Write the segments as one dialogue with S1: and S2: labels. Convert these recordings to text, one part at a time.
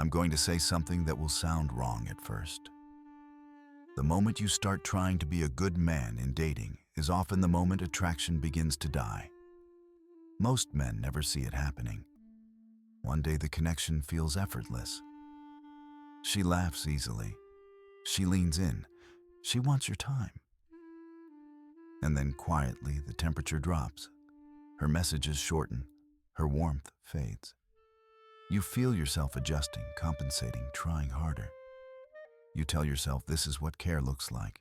S1: I'm going to say something that will sound wrong at first. The moment you start trying to be a good man in dating is often the moment attraction begins to die. Most men never see it happening. One day the connection feels effortless. She laughs easily. She leans in. She wants your time. And then quietly the temperature drops. Her messages shorten. Her warmth fades. You feel yourself adjusting, compensating, trying harder. You tell yourself this is what care looks like.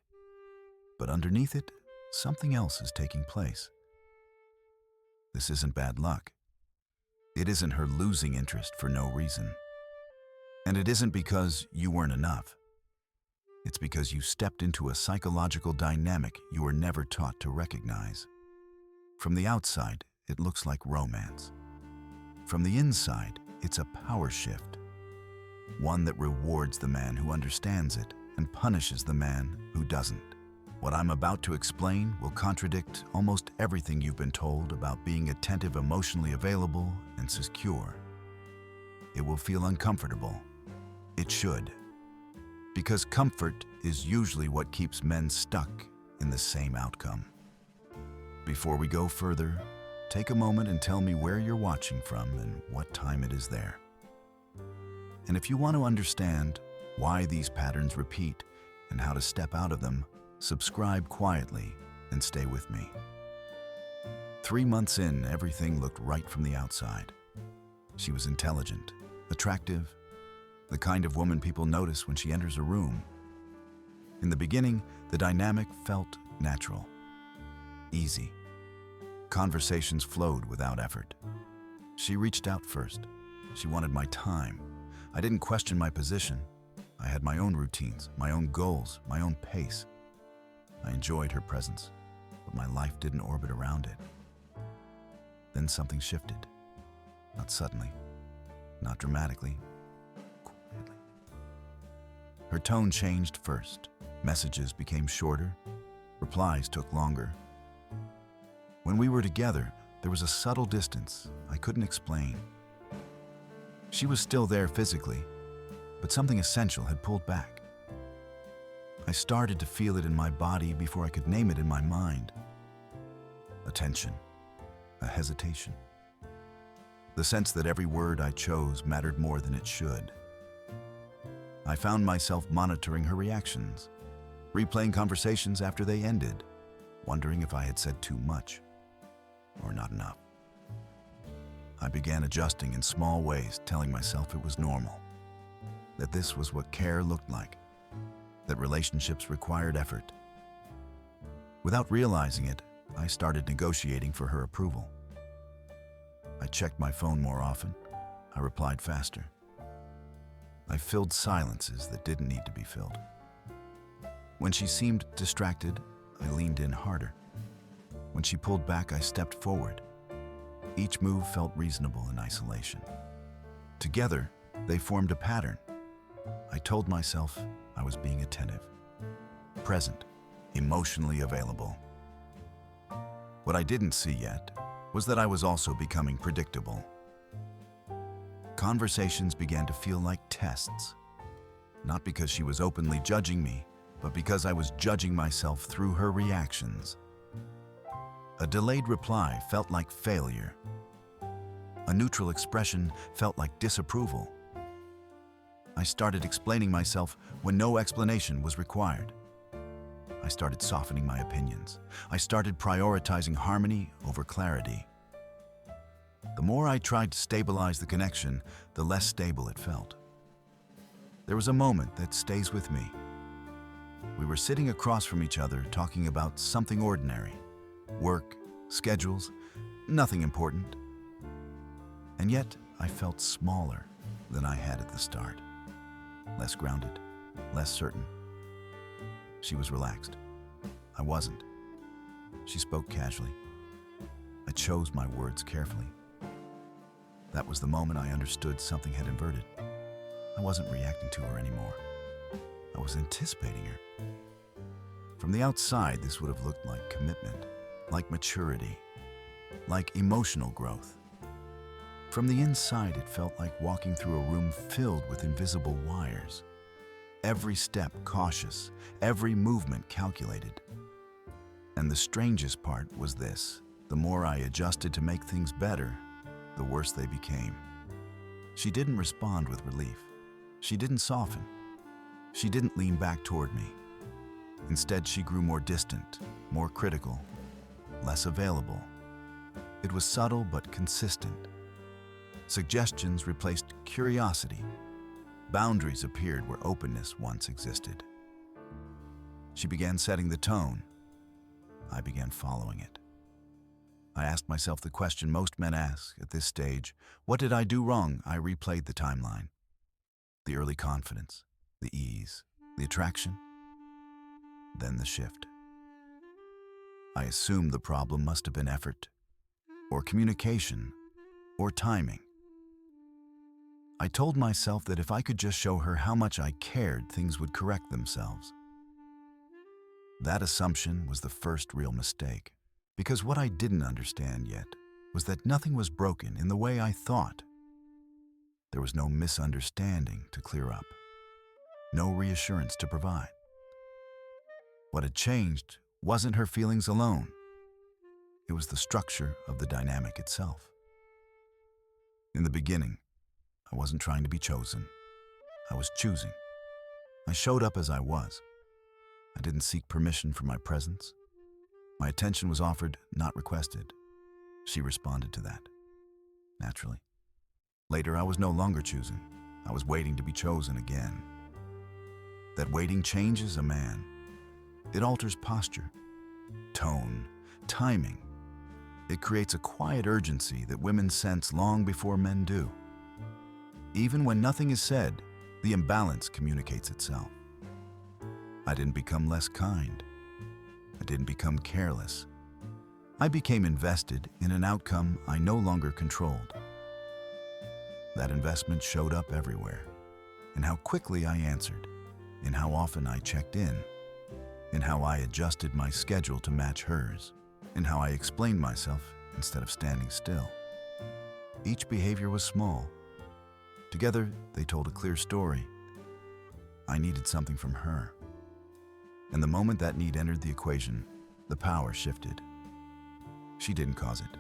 S1: But underneath it, something else is taking place. This isn't bad luck. It isn't her losing interest for no reason. And it isn't because you weren't enough. It's because you stepped into a psychological dynamic you were never taught to recognize. From the outside, it looks like romance. From the inside, it's a power shift. One that rewards the man who understands it and punishes the man who doesn't. What I'm about to explain will contradict almost everything you've been told about being attentive, emotionally available, and secure. It will feel uncomfortable. It should. Because comfort is usually what keeps men stuck in the same outcome. Before we go further, take a moment and tell me where you're watching from and what time it is there. And if you want to understand why these patterns repeat and how to step out of them, subscribe quietly and stay with me. 3 months in, everything looked right from the outside. She was intelligent, attractive, the kind of woman people notice when she enters a room. In the beginning, the dynamic felt natural, easy. Conversations flowed without effort. She reached out first. She wanted my time. I didn't question my position. I had my own routines, my own goals, my own pace. I enjoyed her presence, but my life didn't orbit around it. Then something shifted. Not suddenly, not dramatically, quietly. Her tone changed first. Messages became shorter. Replies took longer. When we were together, there was a subtle distance I couldn't explain. She was still there physically, but something essential had pulled back. I started to feel it in my body before I could name it in my mind. A tension, a hesitation. The sense that every word I chose mattered more than it should. I found myself monitoring her reactions, replaying conversations after they ended, wondering if I had said too much or not enough. I began adjusting in small ways, telling myself it was normal, that this was what care looked like, that relationships required effort. Without realizing it, I started negotiating for her approval. I checked my phone more often. I replied faster. I filled silences that didn't need to be filled. When she seemed distracted, I leaned in harder. When she pulled back, I stepped forward. Each move felt reasonable in isolation. Together, they formed a pattern. I told myself I was being attentive, present, emotionally available. What I didn't see yet was that I was also becoming predictable. Conversations began to feel like tests, not because she was openly judging me, but because I was judging myself through her reactions. A delayed reply felt like failure. A neutral expression felt like disapproval. I started explaining myself when no explanation was required. I started softening my opinions. I started prioritizing harmony over clarity. The more I tried to stabilize the connection, the less stable it felt. There was a moment that stays with me. We were sitting across from each other talking about something ordinary. Work, schedules, nothing important. And yet, I felt smaller than I had at the start. Less grounded, less certain. She was relaxed. I wasn't. She spoke casually. I chose my words carefully. That was the moment I understood something had inverted. I wasn't reacting to her anymore. I was anticipating her. From the outside, this would have looked like commitment, like maturity, like emotional growth. From the inside, it felt like walking through a room filled with invisible wires. Every step cautious, every movement calculated. And the strangest part was this: the more I adjusted to make things better, the worse they became. She didn't respond with relief. She didn't soften. She didn't lean back toward me. Instead, she grew more distant, more critical, less available. It was subtle but consistent. Suggestions replaced curiosity. Boundaries appeared where openness once existed. She began setting the tone. I began following it. I asked myself the question most men ask at this stage: what did I do wrong? I replayed the timeline. The early confidence, the ease, the attraction, then the shift. I assumed the problem must have been effort, or communication, or timing. I told myself that if I could just show her how much I cared, things would correct themselves. That assumption was the first real mistake, because what I didn't understand yet was that nothing was broken in the way I thought. There was no misunderstanding to clear up, no reassurance to provide. What had changed wasn't her feelings alone. It was the structure of the dynamic itself. In the beginning, I wasn't trying to be chosen. I was choosing. I showed up as I was. I didn't seek permission for my presence. My attention was offered, not requested. She responded to that, naturally. Later, I was no longer choosing. I was waiting to be chosen again. That waiting changes a man. It alters posture, tone, timing. It creates a quiet urgency that women sense long before men do. Even when nothing is said, the imbalance communicates itself. I didn't become less kind. I didn't become careless. I became invested in an outcome I no longer controlled. That investment showed up everywhere, in how quickly I answered, in how often I checked in how I adjusted my schedule to match hers, in how I explained myself instead of standing still. Each behavior was small. Together, they told a clear story. I needed something from her. And the moment that need entered the equation, the power shifted. She didn't cause it.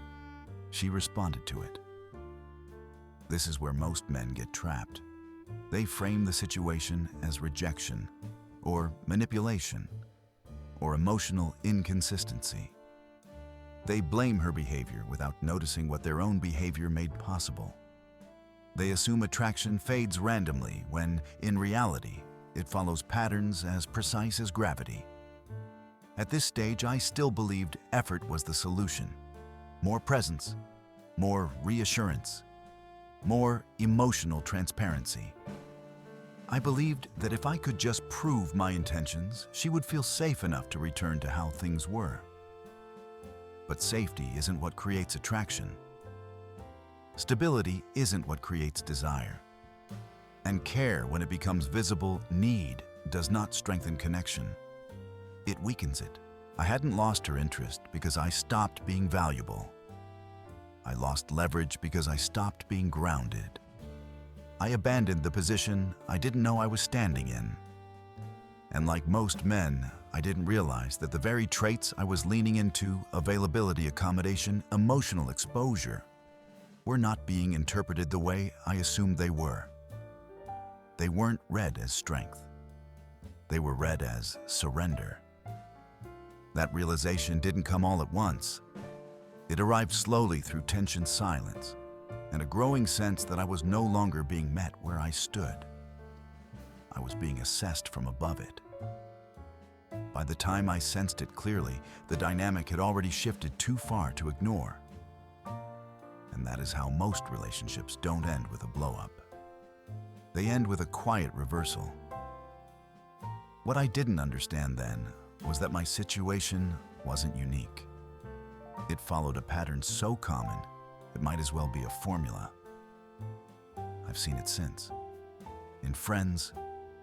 S1: She responded to it. This is where most men get trapped. They frame the situation as rejection, or manipulation, or emotional inconsistency. They blame her behavior without noticing what their own behavior made possible. They assume attraction fades randomly when, in reality, it follows patterns as precise as gravity. At this stage, I still believed effort was the solution. More presence, more reassurance, more emotional transparency. I believed that if I could just prove my intentions, she would feel safe enough to return to how things were. But safety isn't what creates attraction. Stability isn't what creates desire. And care, when it becomes visible need, does not strengthen connection. It weakens it. I hadn't lost her interest because I stopped being valuable. I lost leverage because I stopped being grounded. I abandoned the position I didn't know I was standing in. And like most men, I didn't realize that the very traits I was leaning into, availability, accommodation, emotional exposure, were not being interpreted the way I assumed they were. They weren't read as strength. They were read as surrender. That realization didn't come all at once. It arrived slowly through tension, silence, and a growing sense that I was no longer being met where I stood. I was being assessed from above it. By the time I sensed it clearly, the dynamic had already shifted too far to ignore. And that is how most relationships don't end with a blow-up. They end with a quiet reversal. What I didn't understand then was that my situation wasn't unique. It followed a pattern so common, it might as well be a formula. I've seen it since. In friends,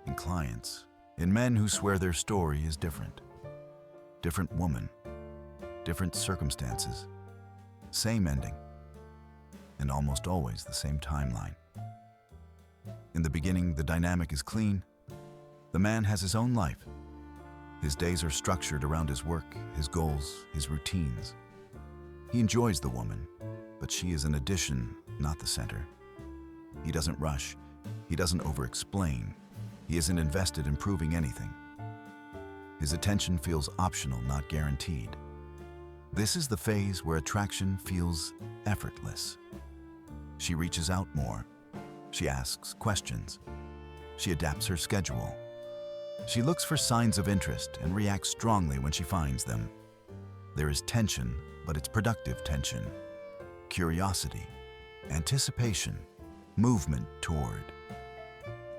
S1: in clients, in men who swear their story is different. Different woman, different circumstances, same ending. and almost always the same timeline. In the beginning, the dynamic is clean. The man has his own life. His days are structured around his work, his goals, his routines. He enjoys the woman, but she is an addition, not the center. He doesn't rush. He doesn't over-explain. He isn't invested in proving anything. His attention feels optional, not guaranteed. This is the phase where attraction feels effortless. She reaches out more. She asks questions. She adapts her schedule. She looks for signs of interest and reacts strongly when she finds them. There is tension, but it's productive tension. Curiosity, anticipation, movement toward.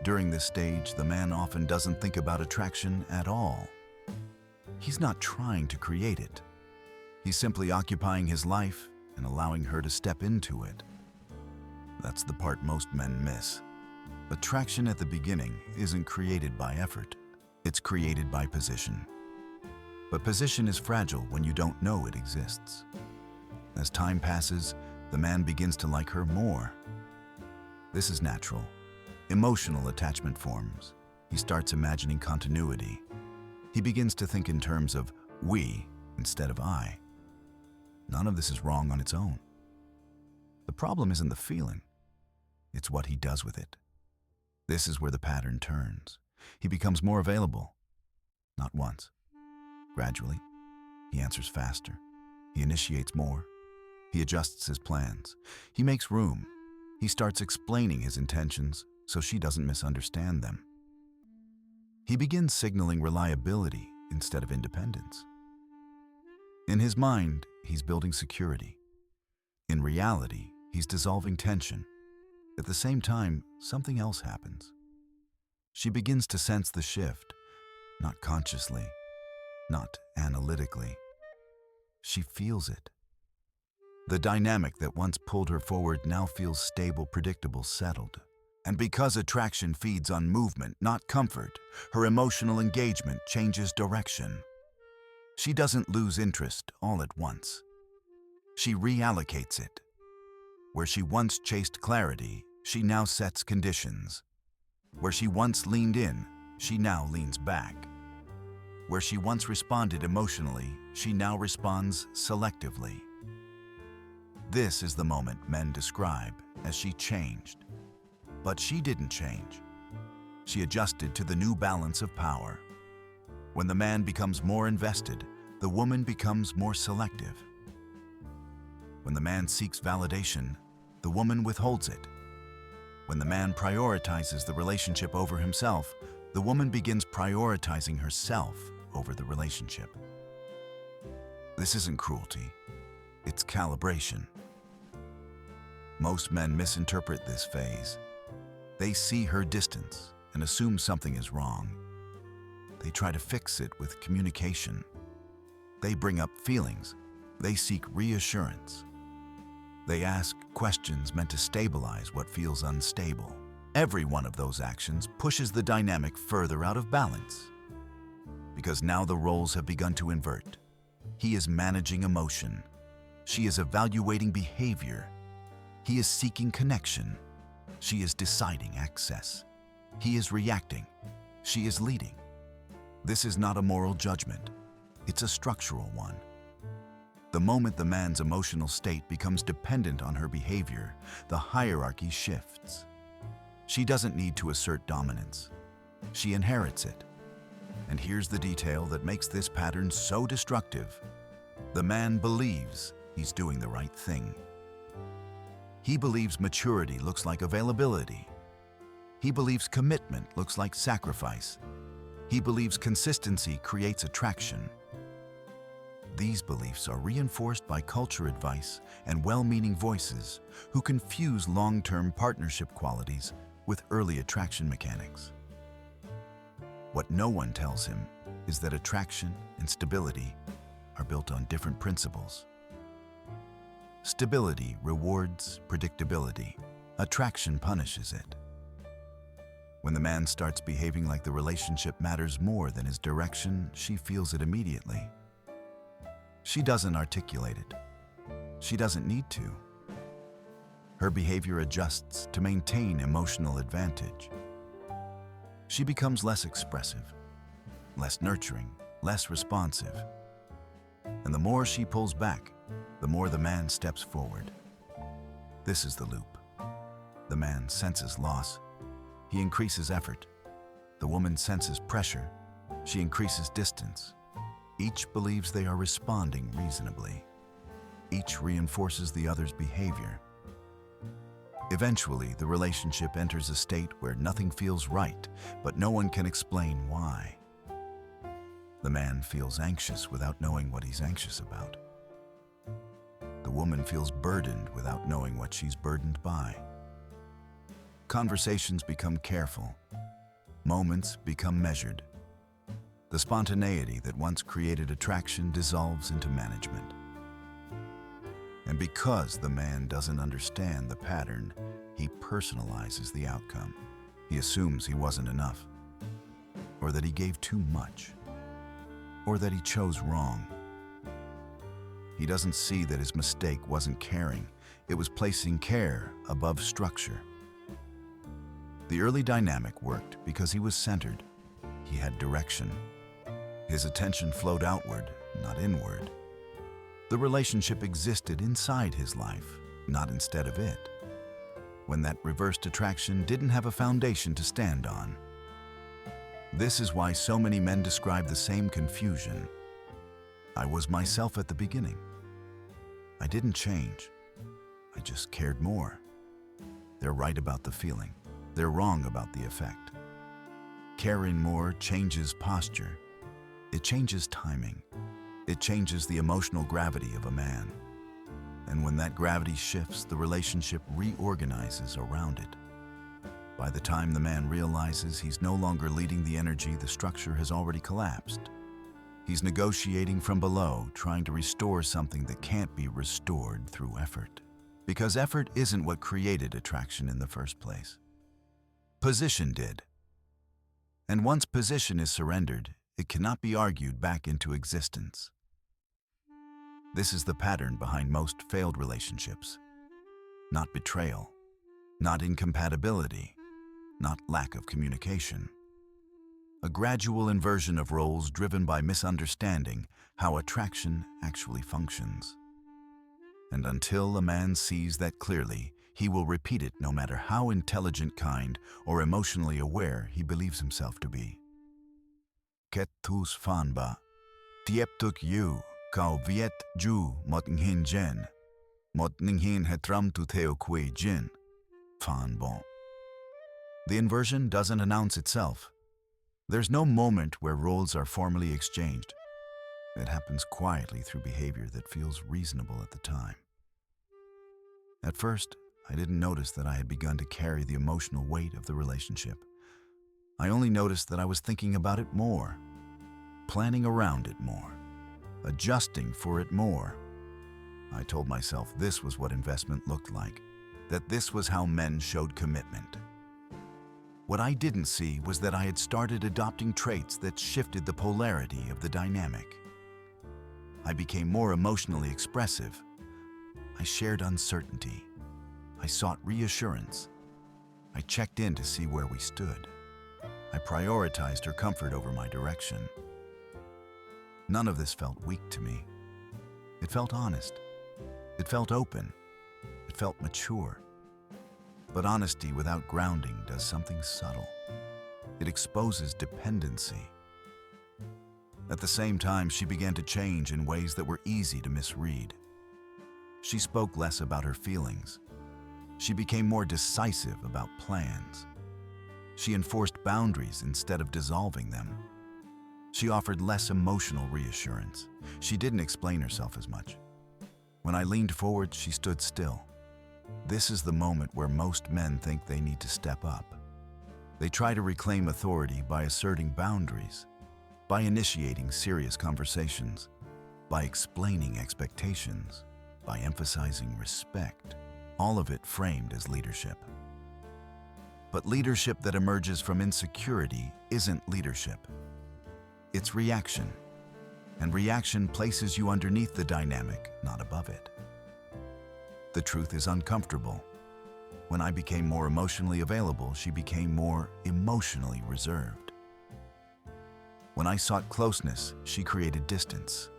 S1: During this stage, the man often doesn't think about attraction at all. He's not trying to create it. He's simply occupying his life and allowing her to step into it. That's the part most men miss. Attraction at the beginning isn't created by effort. It's created by position. But position is fragile when you don't know it exists. As time passes, the man begins to like her more. This is natural. Emotional attachment forms. He starts imagining continuity. He begins to think in terms of we instead of I. None of this is wrong on its own. The problem isn't the feeling. It's what he does with it. This is where the pattern turns. He becomes more available. Not once. Gradually, he answers faster. He initiates more. He adjusts his plans. He makes room. He starts explaining his intentions so she doesn't misunderstand them. He begins signaling reliability instead of independence. In his mind, he's building security. In reality, he's dissolving tension. At the same time, something else happens. She begins to sense the shift, not consciously, not analytically. She feels it. The dynamic that once pulled her forward now feels stable, predictable, settled. And because attraction feeds on movement, not comfort, her emotional engagement changes direction. She doesn't lose interest all at once. She reallocates it. Where she once chased clarity, she now sets conditions. Where she once leaned in, she now leans back. Where she once responded emotionally, she now responds selectively. This is the moment men describe as she changed. But she didn't change. She adjusted to the new balance of power. When the man becomes more invested, the woman becomes more selective. When the man seeks validation, the woman withholds it. When the man prioritizes the relationship over himself, the woman begins prioritizing herself over the relationship. This isn't cruelty, it's calibration. Most men misinterpret this phase. They see her distance and assume something is wrong. They try to fix it with communication. They bring up feelings. They seek reassurance. They ask questions meant to stabilize what feels unstable. Every one of those actions pushes the dynamic further out of balance. Because now the roles have begun to invert. He is managing emotion. She is evaluating behavior. He is seeking connection. She is deciding access. He is reacting. She is leading. This is not a moral judgment. It's a structural one. The moment the man's emotional state becomes dependent on her behavior, the hierarchy shifts. She doesn't need to assert dominance. She inherits it. And here's the detail that makes this pattern so destructive. The man believes he's doing the right thing. He believes maturity looks like availability. He believes commitment looks like sacrifice. He believes consistency creates attraction. These beliefs are reinforced by culture advice and well-meaning voices who confuse long-term partnership qualities with early attraction mechanics. What no one tells him is that attraction and stability are built on different principles. Stability rewards predictability. Attraction punishes it. When the man starts behaving like the relationship matters more than his direction, she feels it immediately. She doesn't articulate it. She doesn't need to. Her behavior adjusts to maintain emotional advantage. She becomes less expressive, less nurturing, less responsive. And the more she pulls back, the more the man steps forward. This is the loop. The man senses loss. He increases effort. The woman senses pressure. She increases distance. Each believes they are responding reasonably. Each reinforces the other's behavior. Eventually, the relationship enters a state where nothing feels right, but no one can explain why. The man feels anxious without knowing what he's anxious about. The woman feels burdened without knowing what she's burdened by. Conversations become careful. Moments become measured. The spontaneity that once created attraction dissolves into management. And because the man doesn't understand the pattern, he personalizes the outcome. He assumes he wasn't enough, or that he gave too much, or that he chose wrong. He doesn't see that his mistake wasn't caring, it was placing care above structure. The early dynamic worked because he was centered. He had direction. His attention flowed outward, not inward. The relationship existed inside his life, not instead of it. When that reversed attraction didn't have a foundation to stand on. This is why so many men describe the same confusion. I was myself at the beginning. I didn't change. I just cared more. They're right about the feeling. They're wrong about the effect. Caring more changes posture. It changes timing. It changes the emotional gravity of a man. And when that gravity shifts, the relationship reorganizes around it. By the time the man realizes he's no longer leading the energy, the structure has already collapsed. He's negotiating from below, trying to restore something that can't be restored through effort. Because effort isn't what created attraction in the first place. Position did. And once position is surrendered, it cannot be argued back into existence. This is the pattern behind most failed relationships. Not betrayal, not incompatibility, not lack of communication. A gradual inversion of roles driven by misunderstanding how attraction actually functions. And until a man sees that clearly, he will repeat it no matter how intelligent, kind, or emotionally aware he believes himself to be. Ket tus fan ba, tiep tuk yu, kau viet ju mot nghin jen, mot nghin hetram tu theo kui jin, fan bon. The inversion doesn't announce itself. There's no moment where roles are formally exchanged. It happens quietly through behavior that feels reasonable at the time. At first, I didn't notice that I had begun to carry the emotional weight of the relationship. I only noticed that I was thinking about it more, planning around it more, adjusting for it more. I told myself this was what investment looked like, that this was how men showed commitment. What I didn't see was that I had started adopting traits that shifted the polarity of the dynamic. I became more emotionally expressive. I shared uncertainty. I sought reassurance. I checked in to see where we stood. I prioritized her comfort over my direction. None of this felt weak to me. It felt honest. It felt open. It felt mature. But honesty without grounding does something subtle. It exposes dependency. At the same time, she began to change in ways that were easy to misread. She spoke less about her feelings. She became more decisive about plans. She enforced boundaries instead of dissolving them. She offered less emotional reassurance. She didn't explain herself as much. When I leaned forward, she stood still. This is the moment where most men think they need to step up. They try to reclaim authority by asserting boundaries, by initiating serious conversations, by explaining expectations, by emphasizing respect, all of it framed as leadership. But leadership that emerges from insecurity isn't leadership. It's reaction, and reaction places you underneath the dynamic, not above it. The truth is uncomfortable. When I became more emotionally available, she became more emotionally reserved. When I sought closeness, she created distance.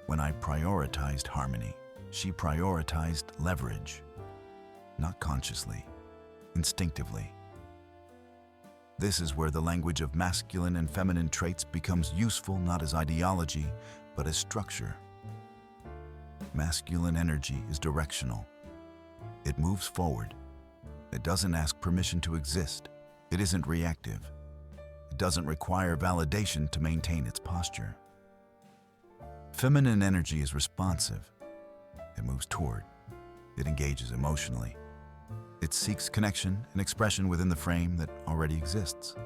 S1: When I prioritized harmony, she prioritized leverage. Not consciously, instinctively. This is where the language of masculine and feminine traits becomes useful not as ideology, but as structure. Masculine energy is directional. It moves forward. It doesn't ask permission to exist. It isn't reactive. It doesn't require validation to maintain its posture. Feminine energy is responsive. It moves toward. It engages emotionally. It seeks connection and expression within the frame that already exists.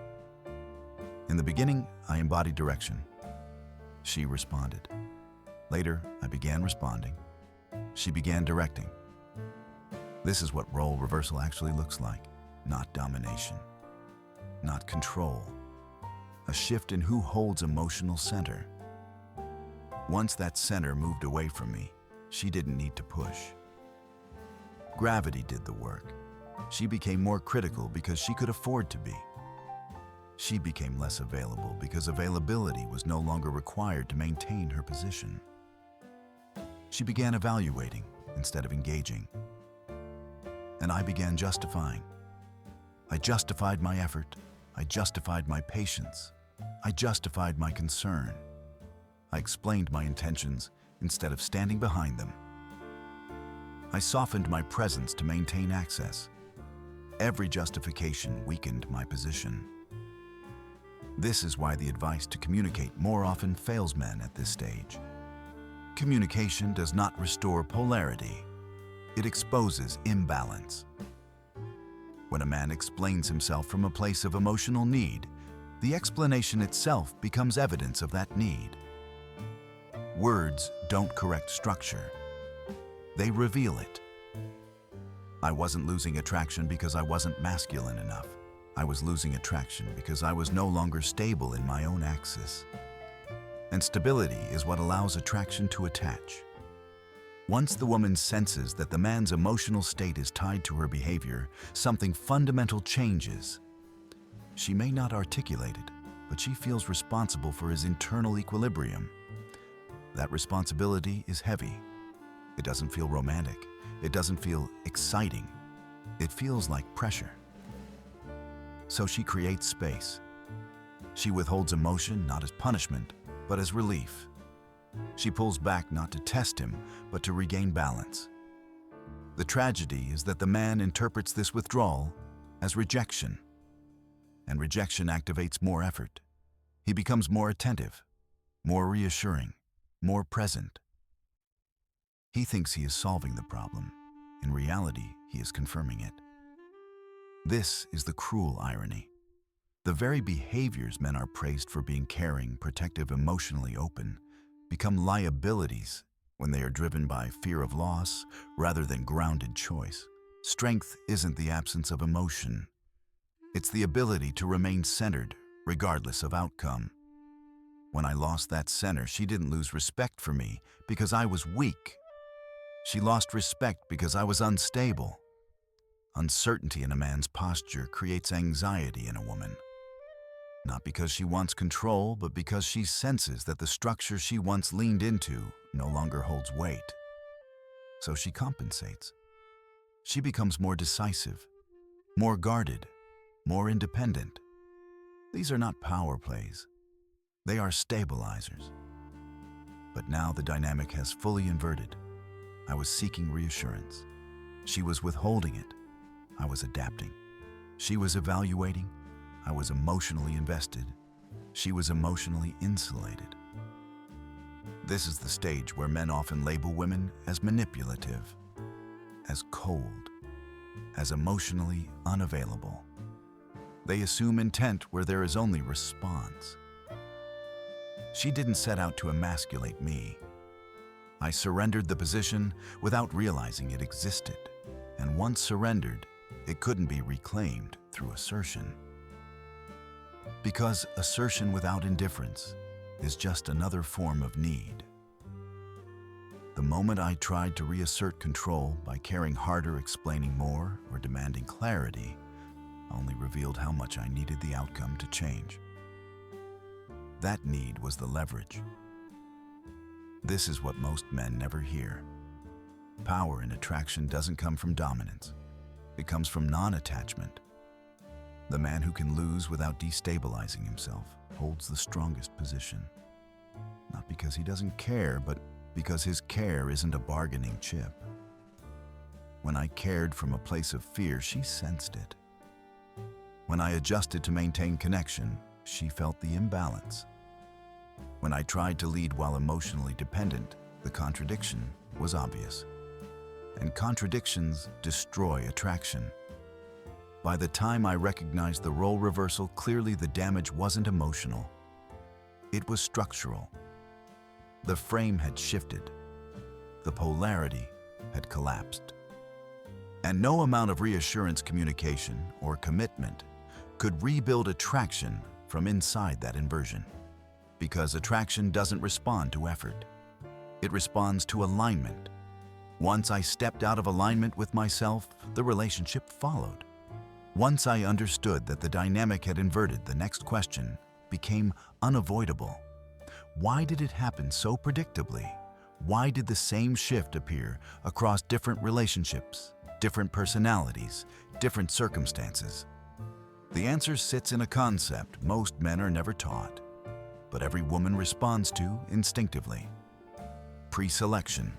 S1: In the beginning, I embodied direction. She responded. Later, I began responding. She began directing. This is what role reversal actually looks like. Not domination. Not control. A shift in who holds emotional center. Once that center moved away from me, she didn't need to push. Gravity did the work. She became more critical because she could afford to be. She became less available because availability was no longer required to maintain her position. She began evaluating instead of engaging. And I began justifying. I justified my effort. I justified my patience. I justified my concern. I explained my intentions instead of standing behind them. I softened my presence to maintain access. Every justification weakened my position. This is why the advice to communicate more often fails men at this stage. Communication does not restore polarity. It exposes imbalance. When a man explains himself from a place of emotional need, the explanation itself becomes evidence of that need. Words don't correct structure. They reveal it. I wasn't losing attraction because I wasn't masculine enough. I was losing attraction because I was no longer stable in my own axis. And stability is what allows attraction to attach. Once the woman senses that the man's emotional state is tied to her behavior, something fundamental changes. She may not articulate it, but she feels responsible for his internal equilibrium. That responsibility is heavy. It doesn't feel romantic. It doesn't feel exciting. It feels like pressure. So she creates space. She withholds emotion not as punishment, but as relief. She pulls back not to test him, but to regain balance. The tragedy is that the man interprets this withdrawal as rejection, and rejection activates more effort. He becomes more attentive, more reassuring, more present. He thinks he is solving the problem. In reality, he is confirming it. This is the cruel irony. The very behaviors men are praised for being caring, protective, emotionally open, become liabilities when they are driven by fear of loss rather than grounded choice. Strength isn't the absence of emotion. It's the ability to remain centered, regardless of outcome. When I lost that center, she didn't lose respect for me because I was weak. She lost respect because I was unstable. Uncertainty in a man's posture creates anxiety in a woman. Not because she wants control, but because she senses that the structure she once leaned into no longer holds weight. So she compensates. She becomes more decisive, more guarded, more independent. These are not power plays. They are stabilizers. But now the dynamic has fully inverted. I was seeking reassurance. She was withholding it. I was adapting. She was evaluating. I was emotionally invested. She was emotionally insulated. This is the stage where men often label women as manipulative, as cold, as emotionally unavailable. They assume intent where there is only response. She didn't set out to emasculate me. I surrendered the position without realizing it existed, and once surrendered, it couldn't be reclaimed through assertion. Because assertion without indifference is just another form of need. The moment I tried to reassert control by caring harder, explaining more, or demanding clarity, only revealed how much I needed the outcome to change. That need was the leverage. This is what most men never hear. Power in attraction doesn't come from dominance. It comes from non-attachment. The man who can lose without destabilizing himself holds the strongest position. Not because he doesn't care, but because his care isn't a bargaining chip. When I cared from a place of fear, she sensed it. When I adjusted to maintain connection, she felt the imbalance. When I tried to lead while emotionally dependent, the contradiction was obvious. And contradictions destroy attraction. By the time I recognized the role reversal, clearly the damage wasn't emotional. It was structural. The frame had shifted. The polarity had collapsed. And no amount of reassurance, communication, or commitment could rebuild attraction from inside that inversion. Because attraction doesn't respond to effort. It responds to alignment. Once I stepped out of alignment with myself, the relationship followed. Once I understood that the dynamic had inverted, the next question became unavoidable. Why did it happen so predictably? Why did the same shift appear across different relationships, different personalities, different circumstances? The answer sits in a concept most men are never taught, but every woman responds to instinctively. Pre-selection.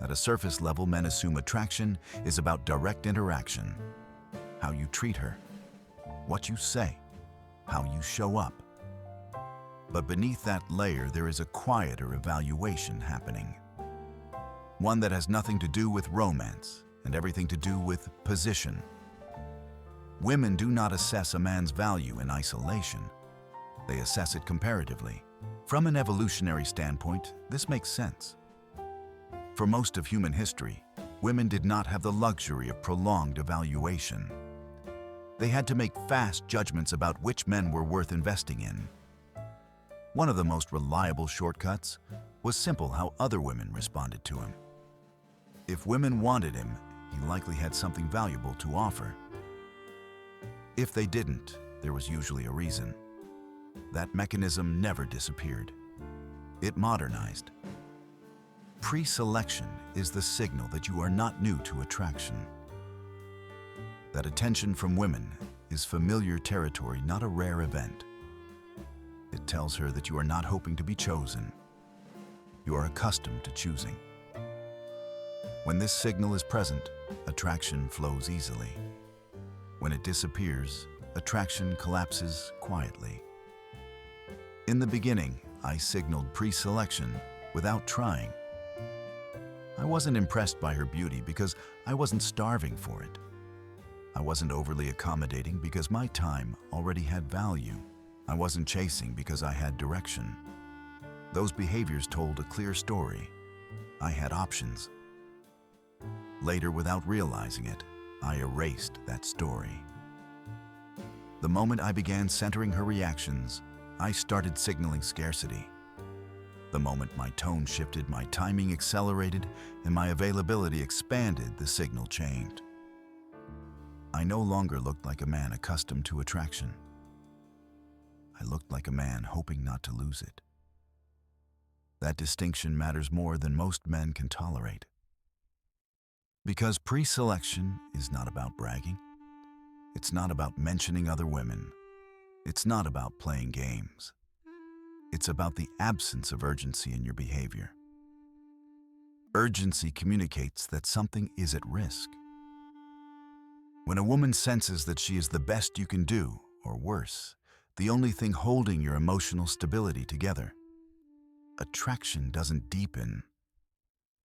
S1: At a surface level, men assume attraction is about direct interaction. How you treat her, what you say, how you show up. But beneath that layer, there is a quieter evaluation happening. One that has nothing to do with romance and everything to do with position. Women do not assess a man's value in isolation. They assess it comparatively. From an evolutionary standpoint, this makes sense. For most of human history, women did not have the luxury of prolonged evaluation. They had to make fast judgments about which men were worth investing in. One of the most reliable shortcuts was simple: how other women responded to him. If women wanted him, he likely had something valuable to offer. If they didn't, there was usually a reason. That mechanism never disappeared. It modernized. Pre-selection is the signal that you are not new to attraction. That attention from women is familiar territory, not a rare event. It tells her that you are not hoping to be chosen. You are accustomed to choosing. When this signal is present, attraction flows easily. When it disappears, attraction collapses quietly. In the beginning, I signaled pre-selection without trying. I wasn't impressed by her beauty because I wasn't starving for it. I wasn't overly accommodating because my time already had value. I wasn't chasing because I had direction. Those behaviors told a clear story. I had options. Later, without realizing it, I erased that story. The moment I began centering her reactions, I started signaling scarcity. The moment my tone shifted, my timing accelerated, and my availability expanded, the signal changed. I no longer looked like a man accustomed to attraction. I looked like a man hoping not to lose it. That distinction matters more than most men can tolerate. Because pre-selection is not about bragging. It's not about mentioning other women. It's not about playing games. It's about the absence of urgency in your behavior. Urgency communicates that something is at risk. When a woman senses that she is the best you can do, or worse, the only thing holding your emotional stability together, attraction doesn't deepen,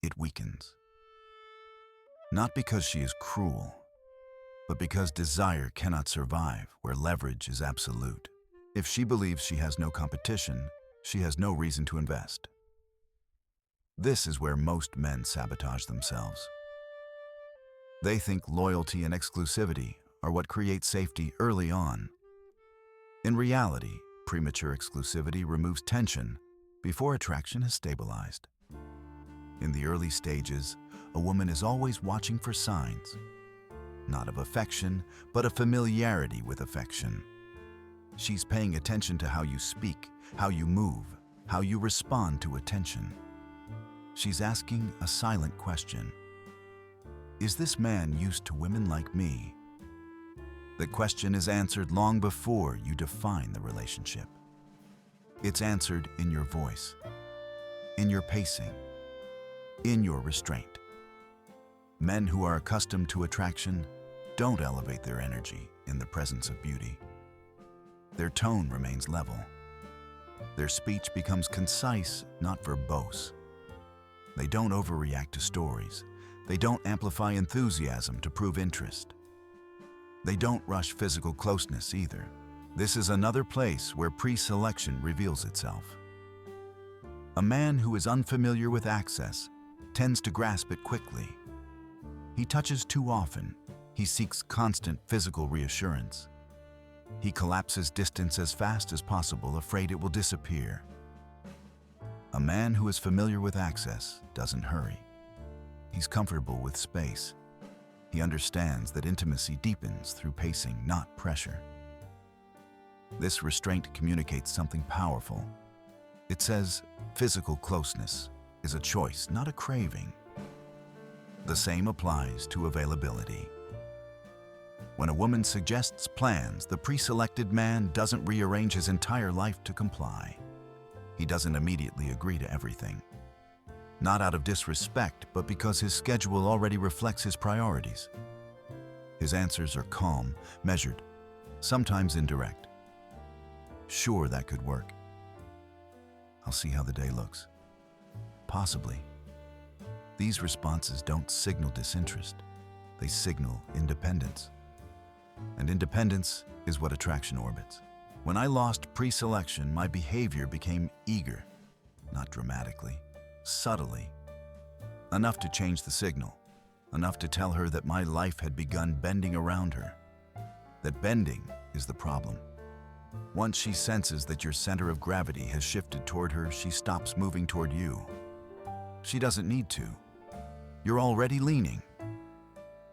S1: it weakens. Not because she is cruel, but because desire cannot survive where leverage is absolute. If she believes she has no competition, she has no reason to invest. This is where most men sabotage themselves. They think loyalty and exclusivity are what create safety early on. In reality, premature exclusivity removes tension before attraction has stabilized. In the early stages, a woman is always watching for signs, not of affection, but of familiarity with affection. She's paying attention to how you speak, how you move, how you respond to attention. She's asking a silent question. Is this man used to women like me? The question is answered long before you define the relationship. It's answered in your voice, in your pacing, in your restraint. Men who are accustomed to attraction don't elevate their energy in the presence of beauty. Their tone remains level. Their speech becomes concise, not verbose. They don't overreact to stories. They don't amplify enthusiasm to prove interest. They don't rush physical closeness either. This is another place where pre-selection reveals itself. A man who is unfamiliar with access tends to grasp it quickly. He touches too often. He seeks constant physical reassurance. He collapses distance as fast as possible, afraid it will disappear. A man who is familiar with access doesn't hurry. He's comfortable with space. He understands that intimacy deepens through pacing, not pressure. This restraint communicates something powerful. It says physical closeness is a choice, not a craving. The same applies to availability. When a woman suggests plans, the pre-selected man doesn't rearrange his entire life to comply. He doesn't immediately agree to everything. Not out of disrespect, but because his schedule already reflects his priorities. His answers are calm, measured, sometimes indirect. Sure, that could work. I'll see how the day looks. Possibly. These responses don't signal disinterest. They signal independence. And independence is what attraction orbits. When I lost pre-selection, my behavior became eager, not dramatically, subtly. Enough to change the signal, enough to tell her that my life had begun bending around her. That bending is the problem. Once she senses that your center of gravity has shifted toward her, she stops moving toward you. She doesn't need to. You're already leaning.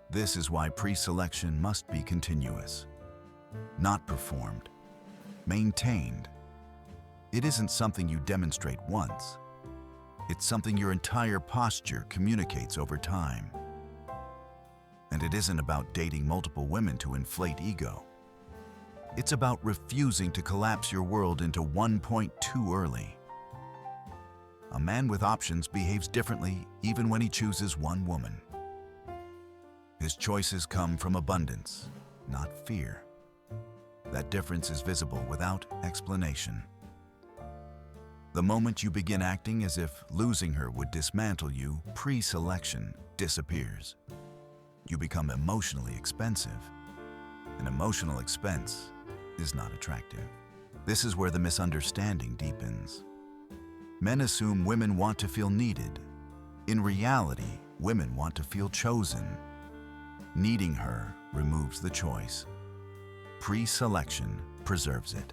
S1: This is why pre-selection must be continuous, not performed, maintained. It isn't something you demonstrate once. It's something your entire posture communicates over time. And it isn't about dating multiple women to inflate ego. It's about refusing to collapse your world into one point too early. A man with options behaves differently even when he chooses one woman. His choices come from abundance, not fear. That difference is visible without explanation. The moment you begin acting as if losing her would dismantle you, pre-selection disappears. You become emotionally expensive. An emotional expense is not attractive. This is where the misunderstanding deepens. Men assume women want to feel needed. In reality, women want to feel chosen. Needing her removes the choice. Pre-selection preserves it.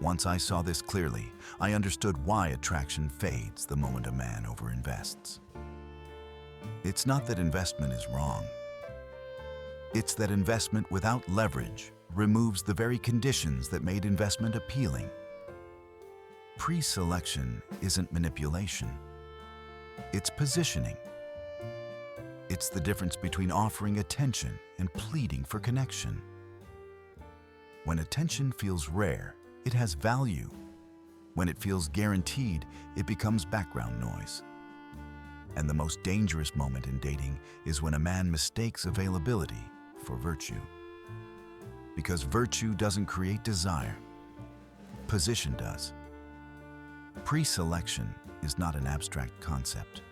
S1: Once I saw this clearly, I understood why attraction fades the moment a man overinvests. It's not that investment is wrong. It's that investment without leverage removes the very conditions that made investment appealing. Pre-selection isn't manipulation. It's positioning. It's the difference between offering attention and pleading for connection. When attention feels rare, it has value. When it feels guaranteed, it becomes background noise. And the most dangerous moment in dating is when a man mistakes availability for virtue. Because virtue doesn't create desire. Position does. Pre-selection is not an abstract concept.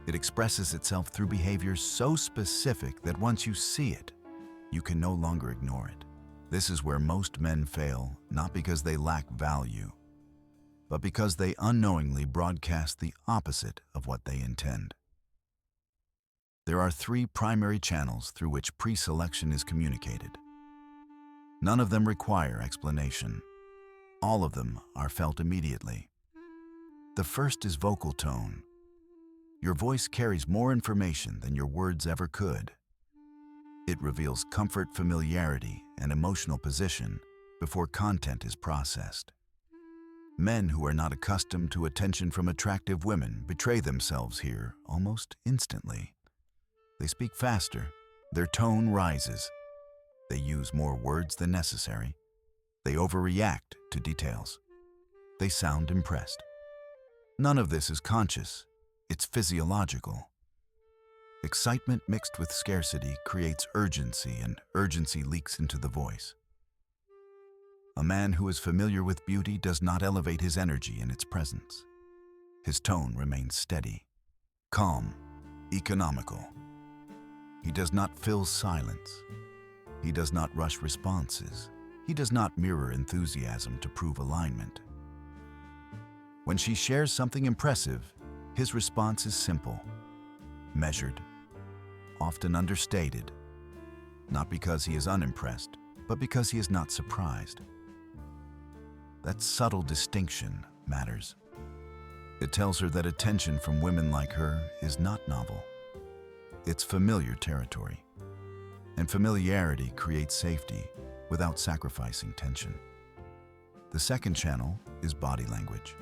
S1: It expresses itself through behavior so specific that once you see it, you can no longer ignore it. This is where most men fail, not because they lack value, but because they unknowingly broadcast the opposite of what they intend. There are three primary channels through which pre-selection is communicated. None of them require explanation. All of them are felt immediately. The first is vocal tone. Your voice carries more information than your words ever could. It reveals comfort, familiarity, and emotional position before content is processed. Men who are not accustomed to attention from attractive women betray themselves here almost instantly. They speak faster, their tone rises, they use more words than necessary, they overreact to details, they sound impressed. None of this is conscious, it's physiological. Excitement mixed with scarcity creates urgency, and urgency leaks into the voice. A man who is familiar with beauty does not elevate his energy in its presence. His tone remains steady, calm, economical. He does not fill silence. He does not rush responses. He does not mirror enthusiasm to prove alignment. When she shares something impressive, his response is simple, measured, often understated, not because he is unimpressed, but because he is not surprised. That subtle distinction matters. It tells her that attention from women like her is not novel. It's familiar territory. And familiarity creates safety without sacrificing tension. The second channel is body language.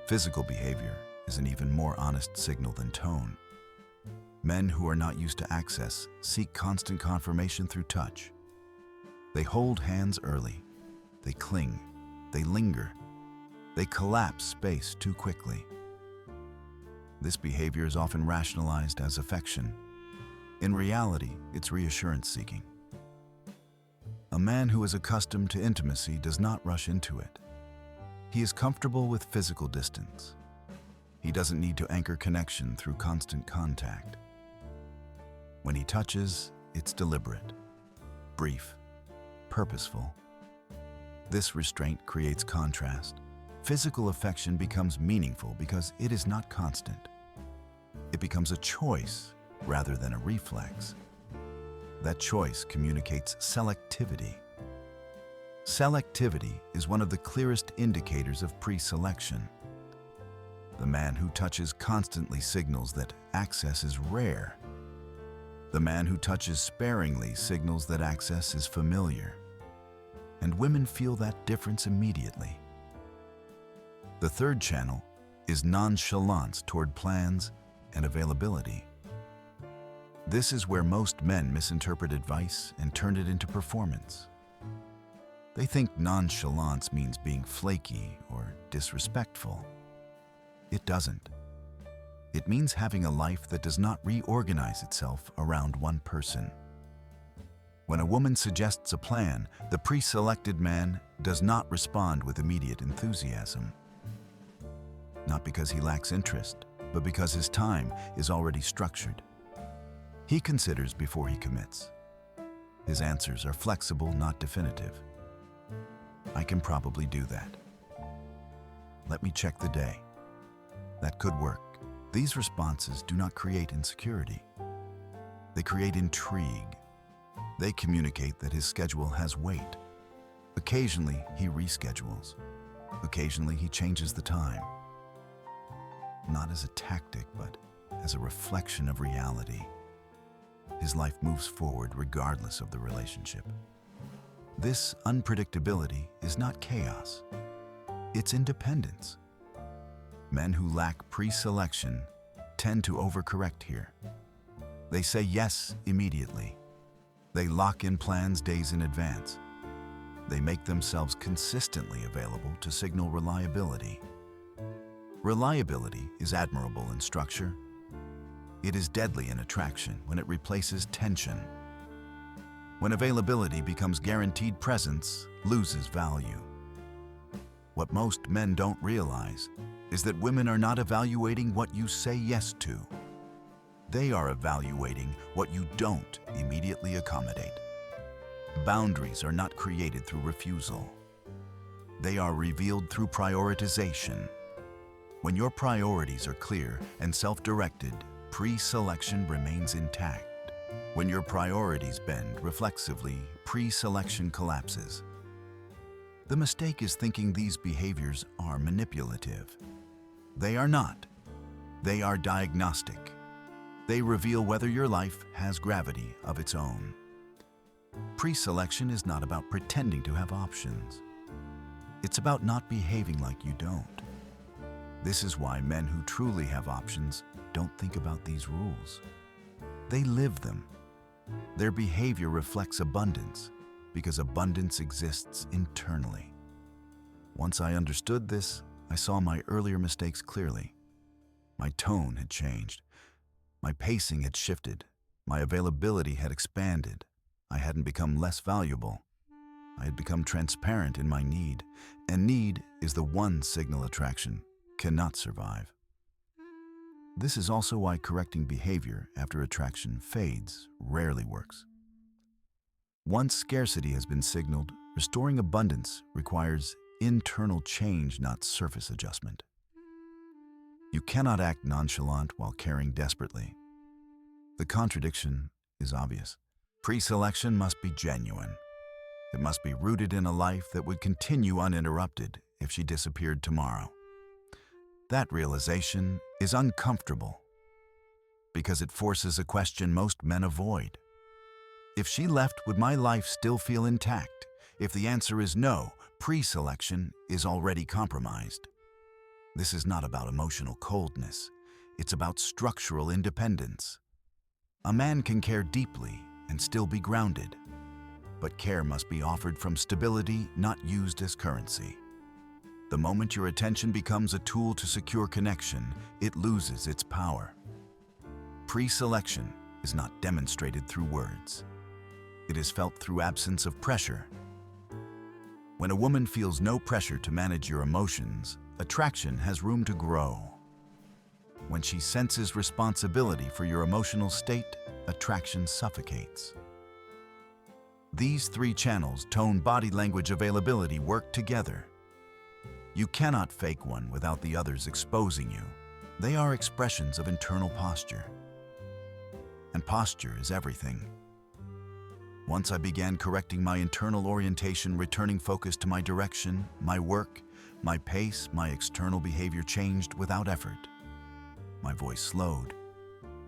S1: Physical behavior is an even more honest signal than tone. Men who are not used to access seek constant confirmation through touch. They hold hands early. They cling. They linger. They collapse space too quickly. This behavior is often rationalized as affection. In reality, it's reassurance seeking. A man who is accustomed to intimacy does not rush into it. He is comfortable with physical distance. He doesn't need to anchor connection through constant contact. When he touches, it's deliberate, brief, purposeful. This restraint creates contrast. Physical affection becomes meaningful because it is not constant. It becomes a choice rather than a reflex. That choice communicates selectivity. Selectivity is one of the clearest indicators of pre-selection. The man who touches constantly signals that access is rare. The man who touches sparingly signals that access is familiar. And women feel that difference immediately. The third channel is nonchalance toward plans and availability. This is where most men misinterpret advice and turn it into performance. They think nonchalance means being flaky or disrespectful. It doesn't. It means having a life that does not reorganize itself around one person. When a woman suggests a plan, the pre-selected man does not respond with immediate enthusiasm. Not because he lacks interest, but because his time is already structured. He considers before he commits. His answers are flexible, not definitive. I can probably do that. Let me check the day. That could work. These responses do not create insecurity. They create intrigue. They communicate that his schedule has weight. Occasionally, he reschedules. Occasionally, he changes the time. Not as a tactic, but as a reflection of reality. His life moves forward regardless of the relationship. This unpredictability is not chaos. It's independence. Men who lack pre-selection tend to overcorrect here. They say yes immediately. They lock in plans days in advance. They make themselves consistently available to signal reliability. Reliability is admirable in structure. It is deadly in attraction when it replaces tension. When availability becomes guaranteed presence, loses value. What most men don't realize is that women are not evaluating what you say yes to. They are evaluating what you don't immediately accommodate. Boundaries are not created through refusal. They are revealed through prioritization. When your priorities are clear and self-directed, pre-selection remains intact. When your priorities bend reflexively, pre-selection collapses. The mistake is thinking these behaviors are manipulative. They are not. They are diagnostic. They reveal whether your life has gravity of its own. Pre-selection is not about pretending to have options. It's about not behaving like you don't. This is why men who truly have options don't think about these rules. They live them. Their behavior reflects abundance because abundance exists internally. Once I understood this, I saw my earlier mistakes clearly. My tone had changed. My pacing had shifted. My availability had expanded. I hadn't become less valuable. I had become transparent in my need, and need is the one signal attraction cannot survive. This is also why correcting behavior after attraction fades rarely works. Once scarcity has been signaled, restoring abundance requires internal change, not surface adjustment. You cannot act nonchalant while caring desperately. The contradiction is obvious. Pre-selection must be genuine. It must be rooted in a life that would continue uninterrupted if she disappeared tomorrow. That realization is uncomfortable because it forces a question most men avoid. If she left, would my life still feel intact? If the answer is no, pre-selection is already compromised. This is not about emotional coldness. It's about structural independence. A man can care deeply and still be grounded, but care must be offered from stability, not used as currency. The moment your attention becomes a tool to secure connection, it loses its power. Pre-selection is not demonstrated through words. It is felt through absence of pressure. When a woman feels no pressure to manage your emotions, attraction has room to grow. When she senses responsibility for your emotional state, attraction suffocates. These three channels, tone, body language, availability, work together. You cannot fake one without the others exposing you. They are expressions of internal posture. And posture is everything. Once I began correcting my internal orientation, returning focus to my direction, my work, my pace, my external behavior changed without effort. My voice slowed.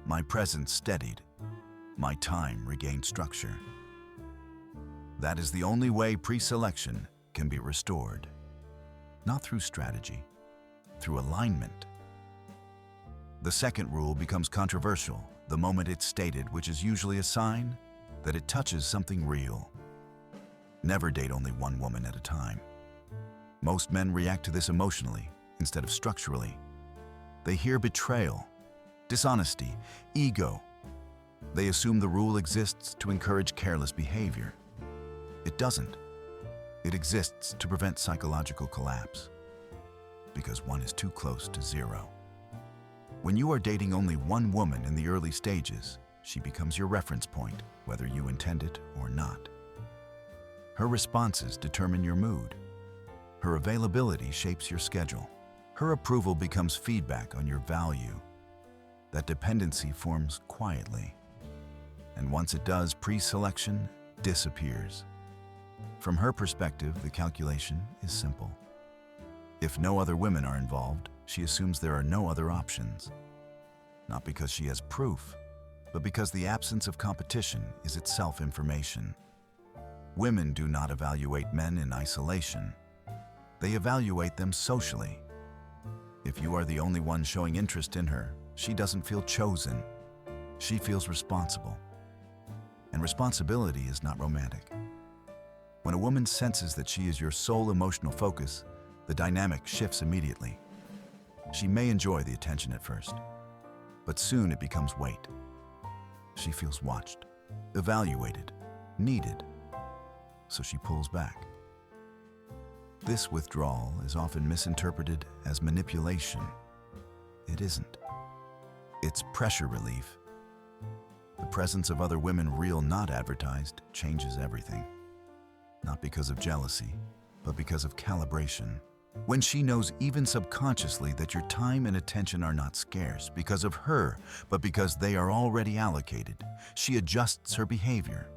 S1: My presence steadied. My time regained structure. That is the only way pre-selection can be restored. Not through strategy, through alignment. The second rule becomes controversial the moment it's stated, which is usually a sign that it touches something real. Never date only one woman at a time. Most men react to this emotionally instead of structurally. They hear betrayal, dishonesty, ego. They assume the rule exists to encourage careless behavior. It doesn't. It exists to prevent psychological collapse, because one is too close to zero. When you are dating only one woman in the early stages, she becomes your reference point, whether you intend it or not. Her responses determine your mood. Her availability shapes your schedule. Her approval becomes feedback on your value. That dependency forms quietly. And once it does, pre-selection disappears. From her perspective, the calculation is simple. If no other women are involved, she assumes there are no other options. Not because she has proof, but because the absence of competition is itself information. Women do not evaluate men in isolation. They evaluate them socially. If you are the only one showing interest in her, she doesn't feel chosen. She feels responsible. And responsibility is not romantic. When a woman senses that she is your sole emotional focus, the dynamic shifts immediately. She may enjoy the attention at first, but soon it becomes weight. She feels watched, evaluated, needed, so she pulls back. This withdrawal is often misinterpreted as manipulation. It isn't. It's pressure relief. The presence of other women, real not advertised, changes everything. Not because of jealousy, but because of calibration. When she knows even subconsciously that your time and attention are not scarce because of her, but because they are already allocated, she adjusts her behavior.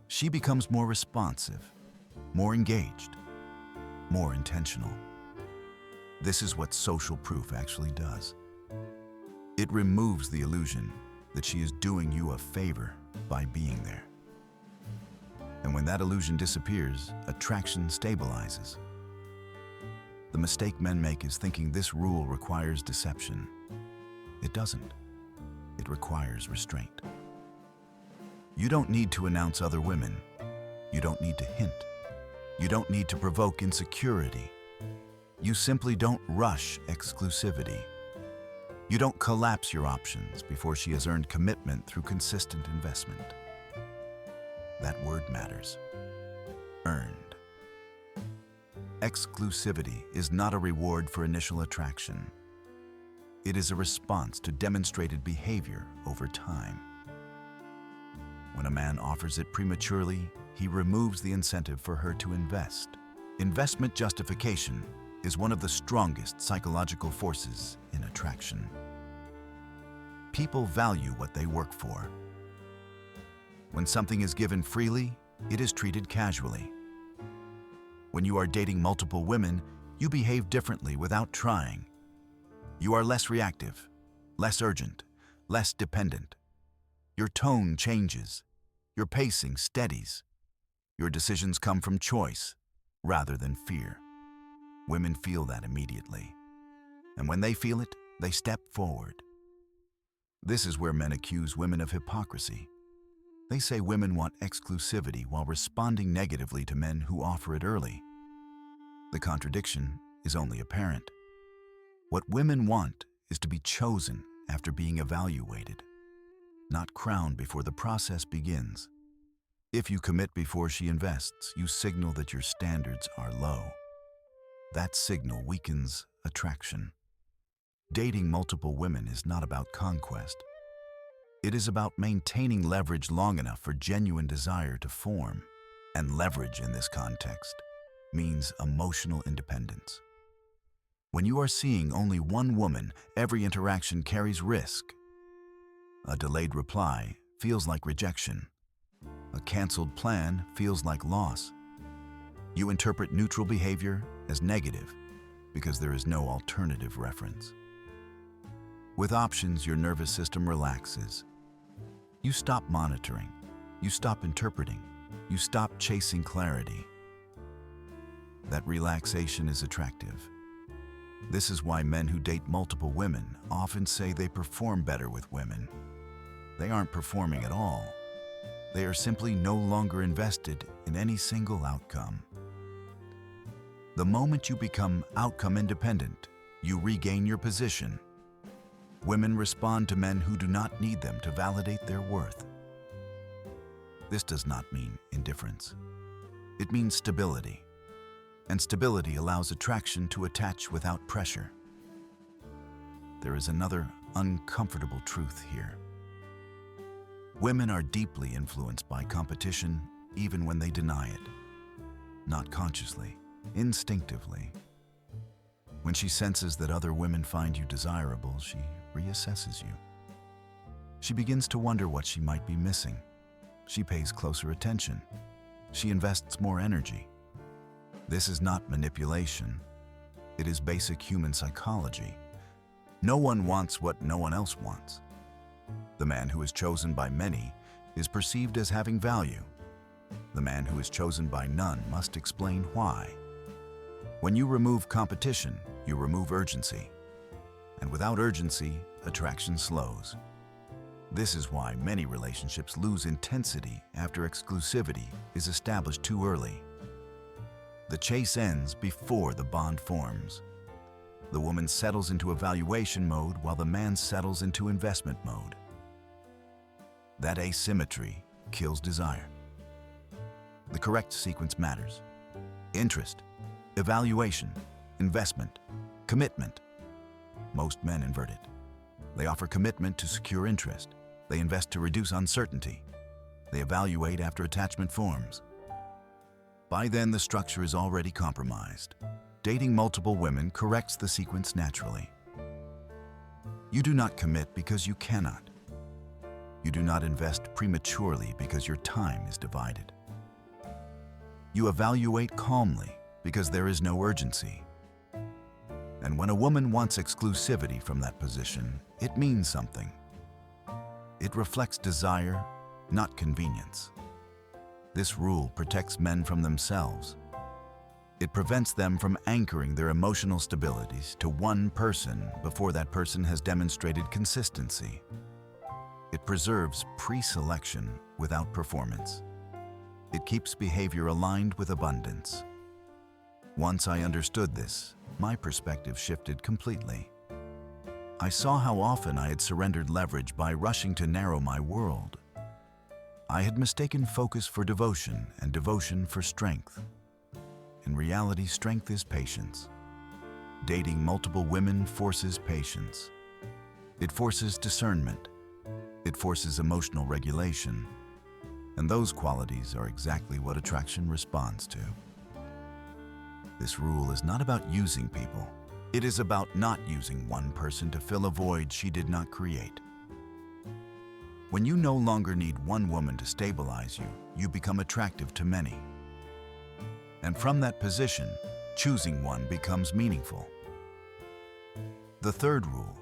S1: She becomes more responsive, more engaged, more intentional. This is what social proof actually does. It removes the illusion that she is doing you a favor by being there. And when that illusion disappears, attraction stabilizes. The mistake men make is thinking this rule requires deception. It doesn't. It requires restraint. You don't need to announce other women. You don't need to hint. You don't need to provoke insecurity. You simply don't rush exclusivity. You don't collapse your options before she has earned commitment through consistent investment. That word matters. Earned. Exclusivity is not a reward for initial attraction. It is a response to demonstrated behavior over time. When a man offers it prematurely, he removes the incentive for her to invest. Investment justification is one of the strongest psychological forces in attraction. People value what they work for. When something is given freely, it is treated casually. When you are dating multiple women, you behave differently without trying. You are less reactive, less urgent, less dependent. Your tone changes. Your pacing steadies. Your decisions come from choice rather than fear. Women feel that immediately. And when they feel it, they step forward. This is where men accuse women of hypocrisy. They say women want exclusivity while responding negatively to men who offer it early. The contradiction is only apparent. What women want is to be chosen after being evaluated, not crowned before the process begins. If you commit before she invests, you signal that your standards are low. That signal weakens attraction. Dating multiple women is not about conquest. It is about maintaining leverage long enough for genuine desire to form. And leverage in this context means emotional independence. When you are seeing only one woman, every interaction carries risk. A delayed reply feels like rejection. A canceled plan feels like loss. You interpret neutral behavior as negative because there is no alternative reference. With options, your nervous system relaxes. You stop monitoring. You stop interpreting. You stop chasing clarity. That relaxation is attractive. This is why men who date multiple women often say they perform better with women. They aren't performing at all. They are simply no longer invested in any single outcome. The moment you become outcome independent, you regain your position. Women respond to men who do not need them to validate their worth. This does not mean indifference. It means stability. And stability allows attraction to attach without pressure. There is another uncomfortable truth here. Women are deeply influenced by competition even when they deny it. Not consciously, instinctively. When she senses that other women find you desirable, she reassesses you. She begins to wonder what she might be missing. She pays closer attention. She invests more energy. This is not manipulation. It is basic human psychology. No one wants what no one else wants. The man who is chosen by many is perceived as having value. The man who is chosen by none must explain why. When you remove competition, you remove urgency. And without urgency, attraction slows. This is why many relationships lose intensity after exclusivity is established too early. The chase ends before the bond forms. The woman settles into evaluation mode while the man settles into investment mode. That asymmetry kills desire. The correct sequence matters. Interest, evaluation, investment, commitment. Most men invert it. They offer commitment to secure interest. They invest to reduce uncertainty. They evaluate after attachment forms. By then, the structure is already compromised. Dating multiple women corrects the sequence naturally. You do not commit because you cannot. You do not invest prematurely because your time is divided. You evaluate calmly because there is no urgency. And when a woman wants exclusivity from that position, it means something. It reflects desire, not convenience. This rule protects men from themselves. It prevents them from anchoring their emotional stabilities to one person before that person has demonstrated consistency. It preserves pre-selection without performance. It keeps behavior aligned with abundance. Once I understood this, my perspective shifted completely. I saw how often I had surrendered leverage by rushing to narrow my world. I had mistaken focus for devotion and devotion for strength. In reality, strength is patience. Dating multiple women forces patience. It forces discernment. It forces emotional regulation. And those qualities are exactly what attraction responds to. This rule is not about using people. It is about not using one person to fill a void she did not create. When you no longer need one woman to stabilize you, you become attractive to many. And from that position, choosing one becomes meaningful. The third rule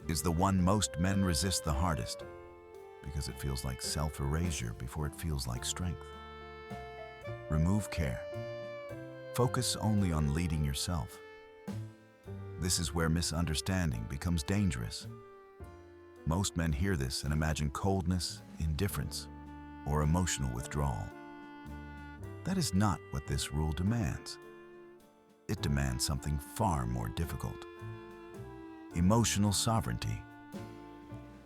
S1: is the one most men resist the hardest, because it feels like self-erasure before it feels like strength. Remove care. Focus only on leading yourself. This is where misunderstanding becomes dangerous. Most men hear this and imagine coldness, indifference, or emotional withdrawal. That is not what this rule demands. It demands something far more difficult: emotional sovereignty.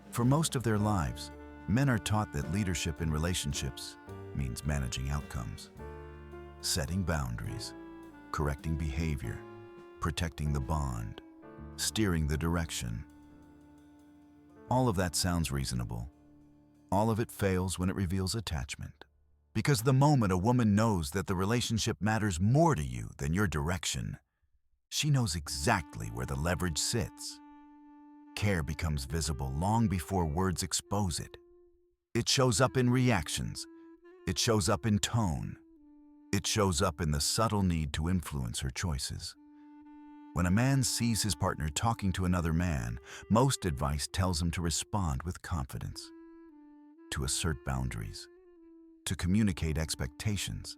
S1: For most of their lives, men are taught that leadership in relationships means managing outcomes, setting boundaries, correcting behavior, protecting the bond, steering the direction. All of that sounds reasonable. All of it fails when it reveals attachment. Because the moment a woman knows that the relationship matters more to you than your direction, she knows exactly where the leverage sits. Care becomes visible long before words expose it. It shows up in reactions. It shows up in tone. It shows up in the subtle need to influence her choices. When a man sees his partner talking to another man, most advice tells him to respond with confidence, to assert boundaries, to communicate expectations,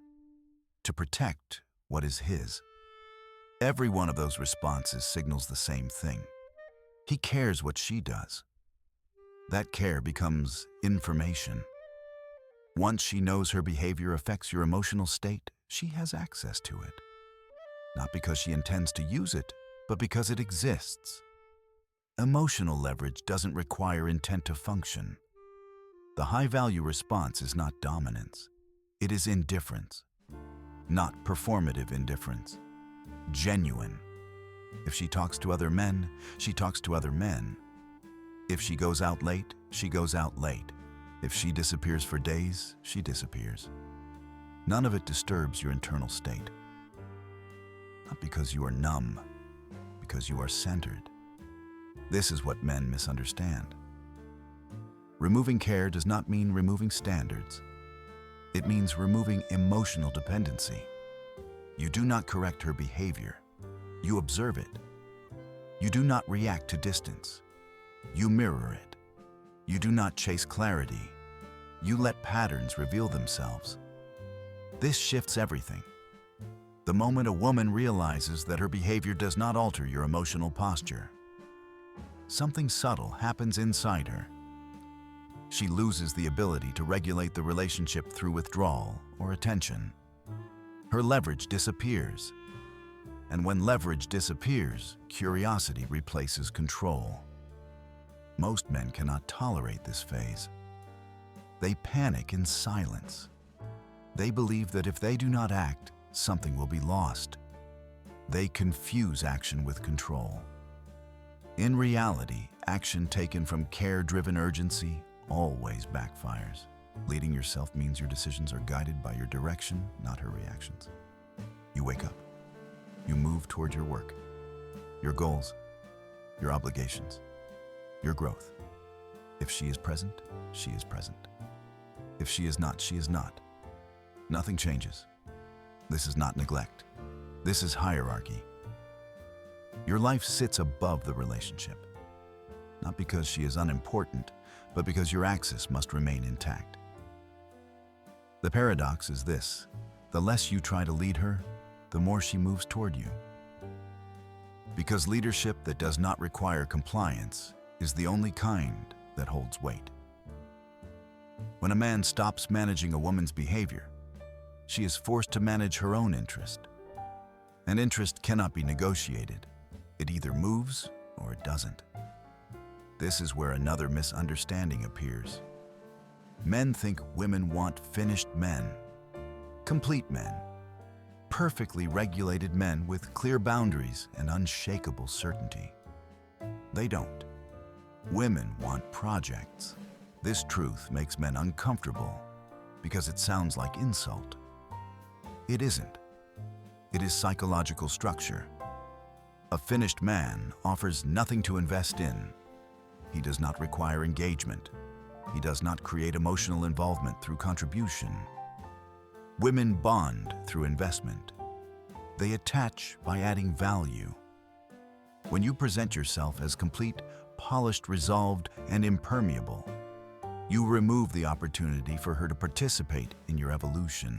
S1: to protect what is his. Every one of those responses signals the same thing. He cares what she does. That care becomes information. Once she knows her behavior affects your emotional state, she has access to it. Not because she intends to use it, but because it exists. Emotional leverage doesn't require intent to function. The high-value response is not dominance. It is indifference. Not performative indifference. Genuine. If she talks to other men, she talks to other men. If she goes out late, she goes out late. If she disappears for days, she disappears. None of it disturbs your internal state. Not because you are numb, because you are centered. This is what men misunderstand. Removing care does not mean removing standards. It means removing emotional dependency. You do not correct her behavior. You observe it. You do not react to distance. You mirror it. You do not chase clarity. You let patterns reveal themselves. This shifts everything. The moment a woman realizes that her behavior does not alter your emotional posture, something subtle happens inside her. She loses the ability to regulate the relationship through withdrawal or attention. Her leverage disappears. And when leverage disappears, curiosity replaces control. Most men cannot tolerate this phase. They panic in silence. They believe that if they do not act, something will be lost. They confuse action with control. In reality, action taken from care-driven urgency always backfires. Leading yourself means your decisions are guided by your direction, not her reactions. You wake up. You move toward your work, your goals, your obligations, your growth. If she is present, she is present. If she is not, she is not. Nothing changes. This is not neglect. This is hierarchy. Your life sits above the relationship, not because she is unimportant, but because your axis must remain intact. The paradox is this: the less you try to lead her, the more she moves toward you. Because leadership that does not require compliance is the only kind that holds weight. When a man stops managing a woman's behavior, she is forced to manage her own interest. And interest cannot be negotiated. It either moves or it doesn't. This is where another misunderstanding appears. Men think women want finished men, complete men, perfectly regulated men with clear boundaries and unshakable certainty. They don't. Women want projects. This truth makes men uncomfortable because it sounds like insult. It isn't. It is psychological structure. A finished man offers nothing to invest in. He does not require engagement. He does not create emotional involvement through contribution. Women bond through investment. They attach by adding value. When you present yourself as complete, polished, resolved, and impermeable, you remove the opportunity for her to participate in your evolution.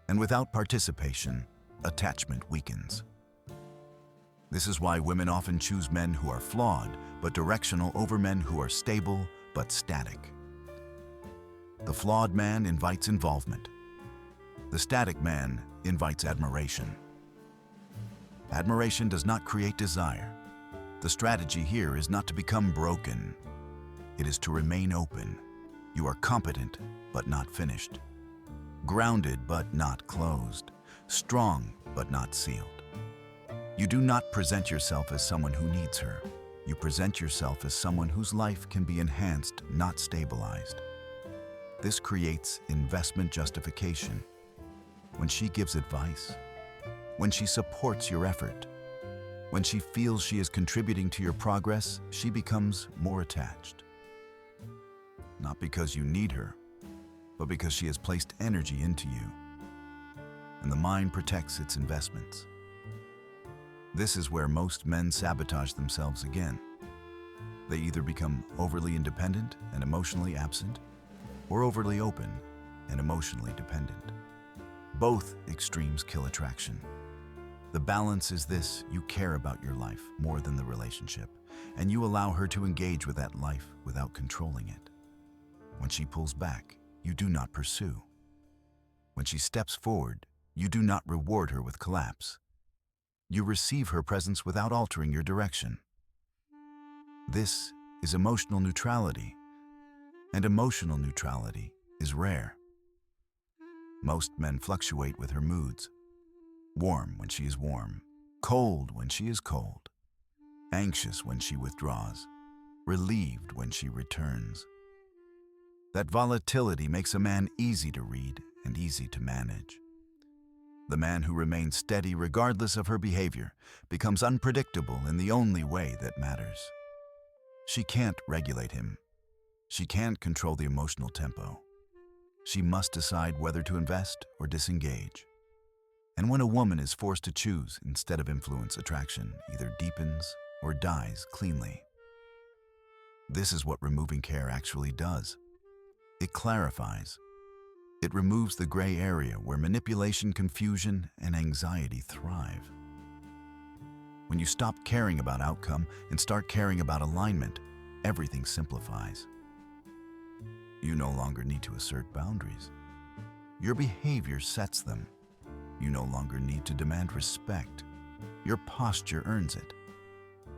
S1: And without participation, attachment weakens. This is why women often choose men who are flawed but directional over men who are stable but static. The flawed man invites involvement. The static man invites admiration. Admiration does not create desire. The strategy here is not to become broken. It is to remain open. You are competent but not finished. Grounded but not closed. Strong but not sealed. You do not present yourself as someone who needs her. You present yourself as someone whose life can be enhanced, not stabilized. This creates investment justification. When she gives advice, when she supports your effort, when she feels she is contributing to your progress, she becomes more attached. Not because you need her, but because she has placed energy into you. And the mind protects its investments. This is where most men sabotage themselves again. They either become overly independent and emotionally absent, or overly open and emotionally dependent. Both extremes kill attraction. The balance is this: you care about your life more than the relationship, and you allow her to engage with that life without controlling it. When she pulls back, you do not pursue. When she steps forward, you do not reward her with collapse. You receive her presence without altering your direction. This is emotional neutrality, and emotional neutrality is rare. Most men fluctuate with her moods. Warm when she is warm, cold when she is cold, anxious when she withdraws, relieved when she returns. That volatility makes a man easy to read and easy to manage. The man who remains steady regardless of her behavior becomes unpredictable in the only way that matters. She can't regulate him. She can't control the emotional tempo. She must decide whether to invest or disengage. And when a woman is forced to choose instead of influence, attraction either deepens or dies cleanly. This is what removing care actually does. It clarifies. It removes the gray area where manipulation, confusion, and anxiety thrive. When you stop caring about outcome and start caring about alignment, everything simplifies. You no longer need to assert boundaries. Your behavior sets them. You no longer need to demand respect. Your posture earns it.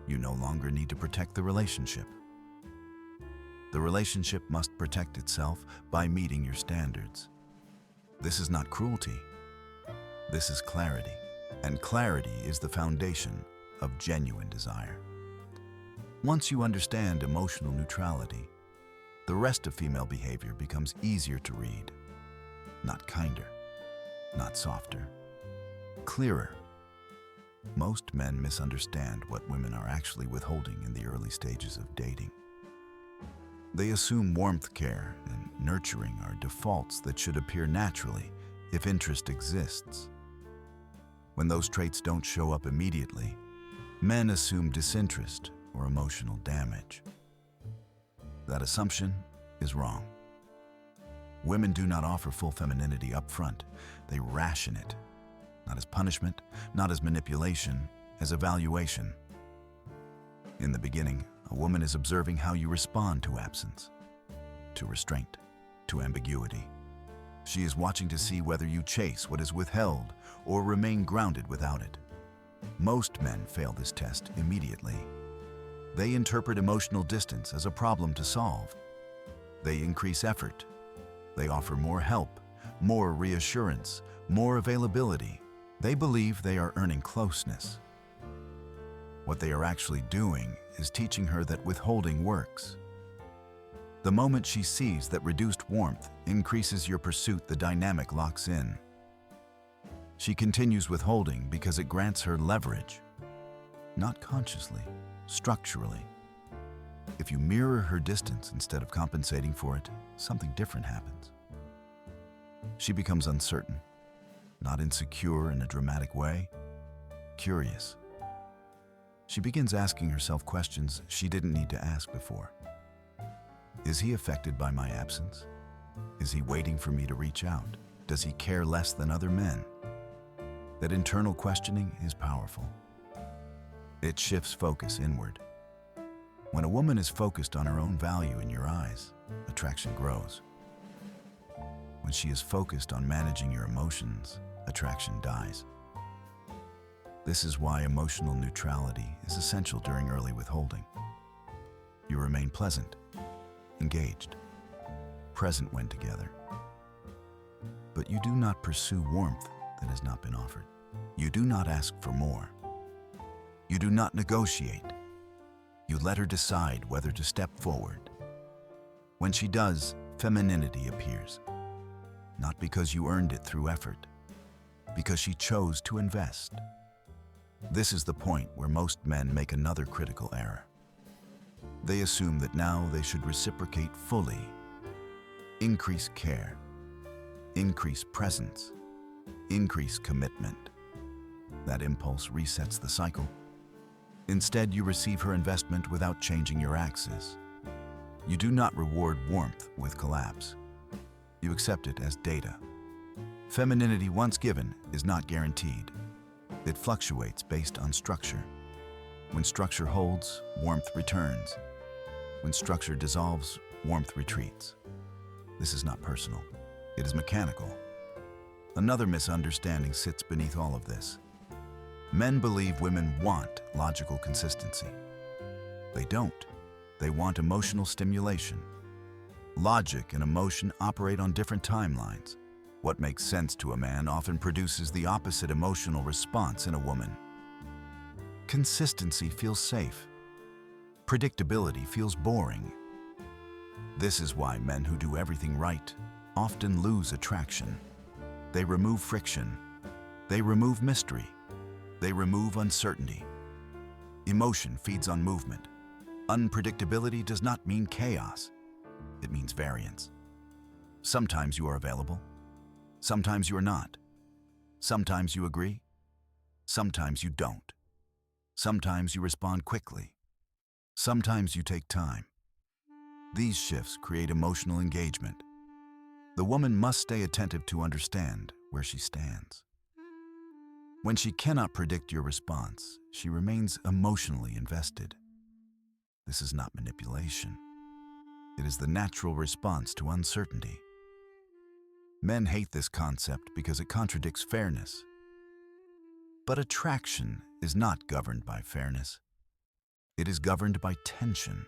S1: You no longer need to protect the relationship. The relationship must protect itself by meeting your standards. This is not cruelty. This is clarity. And clarity is the foundation of genuine desire. Once you understand emotional neutrality, the rest of female behavior becomes easier to read. Not kinder, not softer, clearer. Most men misunderstand what women are actually withholding in the early stages of dating. They assume warmth, care, and nurturing are defaults that should appear naturally if interest exists. When those traits don't show up immediately, Men assume disinterest or emotional damage. That assumption is wrong. Women do not offer full femininity up front. They ration it, not as punishment, not as manipulation, as evaluation. In the beginning, a woman is observing how you respond to absence, to restraint, to ambiguity. She is watching to see whether you chase what is withheld or remain grounded without it. Most men fail this test immediately. They interpret emotional distance as a problem to solve. They increase effort. They offer more help, more reassurance, more availability. They believe they are earning closeness. What they are actually doing is teaching her that withholding works. The moment she sees that reduced warmth increases your pursuit, the dynamic locks in. She continues withholding because it grants her leverage, not consciously, structurally. If you mirror her distance instead of compensating for it, something different happens. She becomes uncertain, not insecure in a dramatic way, curious. She begins asking herself questions she didn't need to ask before. Is he affected by my absence? Is he waiting for me to reach out? Does he care less than other men? That internal questioning is powerful. It shifts focus inward. When a woman is focused on her own value in your eyes, attraction grows. When she is focused on managing your emotions, attraction dies. This is why emotional neutrality is essential during early withholding. You remain pleasant, engaged, present when together. But you do not pursue warmth that has not been offered. You do not ask for more. You do not negotiate. You let her decide whether to step forward. When she does, femininity appears. Not because you earned it through effort, because she chose to invest. This is the point where most men make another critical error. They assume that now they should reciprocate fully, increase care, increase presence, increase commitment. That impulse resets the cycle. Instead, you receive her investment without changing your axis. You do not reward warmth with collapse. You accept it as data. Femininity once given is not guaranteed. It fluctuates based on structure. When structure holds, warmth returns. When structure dissolves, warmth retreats. This is not personal. It is mechanical. Another misunderstanding sits beneath all of this. Men believe women want logical consistency. They don't. They want emotional stimulation. Logic and emotion operate on different timelines. What makes sense to a man often produces the opposite emotional response in a woman. Consistency feels safe. Predictability feels boring. This is why men who do everything right often lose attraction. They remove friction. They remove mystery. They remove uncertainty. Emotion feeds on movement. Unpredictability does not mean chaos. It means variance. Sometimes you are available. Sometimes you are not. Sometimes you agree. Sometimes you don't. Sometimes you respond quickly. Sometimes you take time. These shifts create emotional engagement. The woman must stay attentive to understand where she stands. When she cannot predict your response, she remains emotionally invested. This is not manipulation. It is the natural response to uncertainty. Men hate this concept because it contradicts fairness. But attraction is not governed by fairness. It is governed by tension.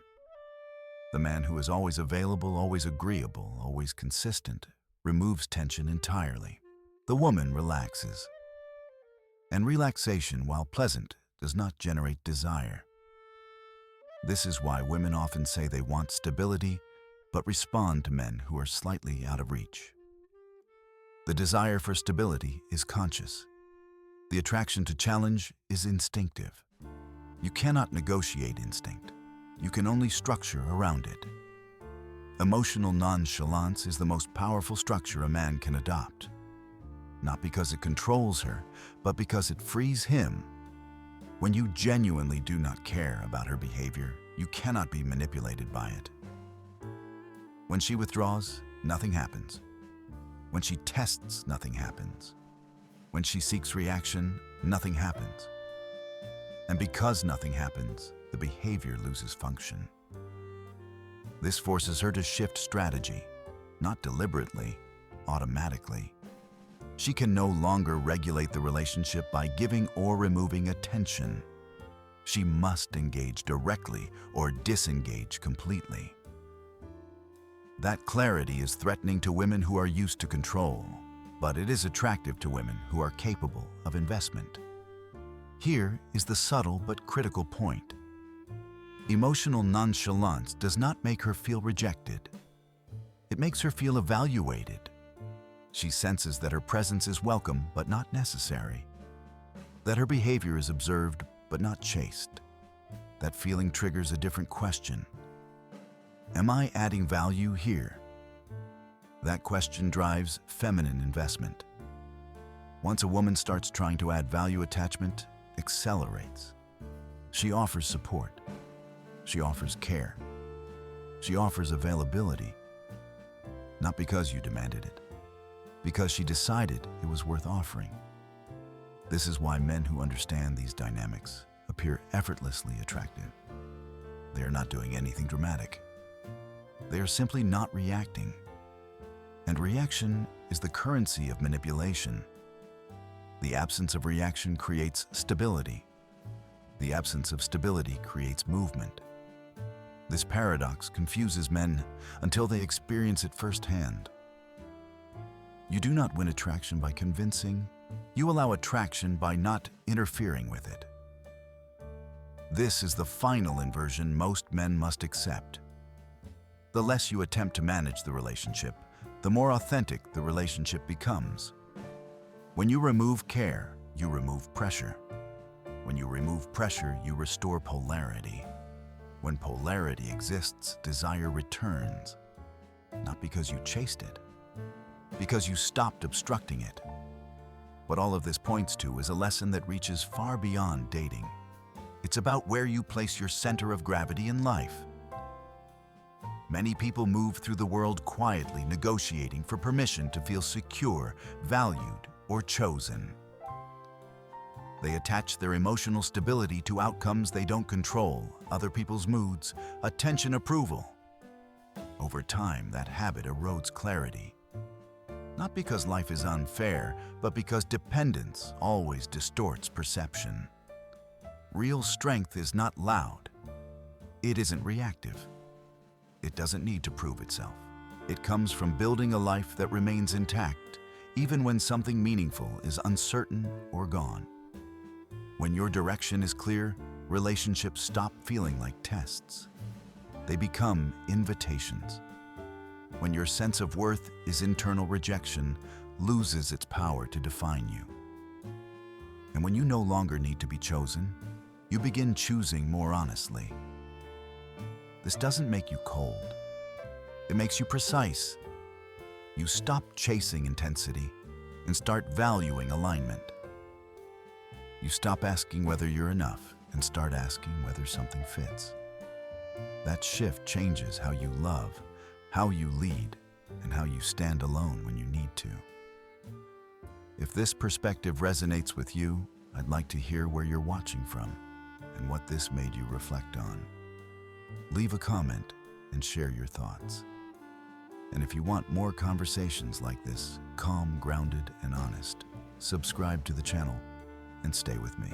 S1: The man who is always available, always agreeable, always consistent, removes tension entirely. The woman relaxes. And relaxation, while pleasant, does not generate desire. This is why women often say they want stability, but respond to men who are slightly out of reach. The desire for stability is conscious. The attraction to challenge is instinctive. You cannot negotiate instinct. You can only structure around it. Emotional nonchalance is the most powerful structure a man can adopt. Not because it controls her, but because it frees him. When you genuinely do not care about her behavior, you cannot be manipulated by it. When she withdraws, nothing happens. When she tests, nothing happens. When she seeks reaction, nothing happens. And because nothing happens, the behavior loses function. This forces her to shift strategy, not deliberately, automatically. She can no longer regulate the relationship by giving or removing attention. She must engage directly or disengage completely. That clarity is threatening to women who are used to control, but it is attractive to women who are capable of investment. Here is the subtle but critical point. Emotional nonchalance does not make her feel rejected. It makes her feel evaluated. She senses that her presence is welcome but not necessary, that her behavior is observed but not chased. That feeling triggers a different question. Am I adding value here? That question drives feminine investment. Once a woman starts trying to add value, attachment accelerates. She offers support. She offers care. She offers availability. Not because you demanded it, because she decided it was worth offering. This is why men who understand these dynamics appear effortlessly attractive. They are not doing anything dramatic. They are simply not reacting. And reaction is the currency of manipulation. The absence of reaction creates stability. The absence of stability creates movement. This paradox confuses men until they experience it firsthand. You do not win attraction by convincing. You allow attraction by not interfering with it. This is the final inversion most men must accept. The less you attempt to manage the relationship, the more authentic the relationship becomes. When you remove care, you remove pressure. When you remove pressure, you restore polarity. When polarity exists, desire returns, not because you chased it, because you stopped obstructing it. What all of this points to is a lesson that reaches far beyond dating. It's about where you place your center of gravity in life. Many people move through the world quietly negotiating for permission to feel secure, valued, or chosen. They attach their emotional stability to outcomes they don't control, other people's moods, attention, approval. Over time, that habit erodes clarity. Not because life is unfair, but because dependence always distorts perception. Real strength is not loud. It isn't reactive. It doesn't need to prove itself. It comes from building a life that remains intact, even when something meaningful is uncertain or gone. When your direction is clear, relationships stop feeling like tests. They become invitations. When your sense of worth is internal, rejection loses its power to define you. And when you no longer need to be chosen, you begin choosing more honestly. This doesn't make you cold. It makes you precise. You stop chasing intensity and start valuing alignment. You stop asking whether you're enough and start asking whether something fits. That shift changes how you love, how you lead, and how you stand alone when you need to. If this perspective resonates with you, I'd like to hear where you're watching from and what this made you reflect on. Leave a comment and share your thoughts. And if you want more conversations like this, calm, grounded, and honest, subscribe to the channel and stay with me.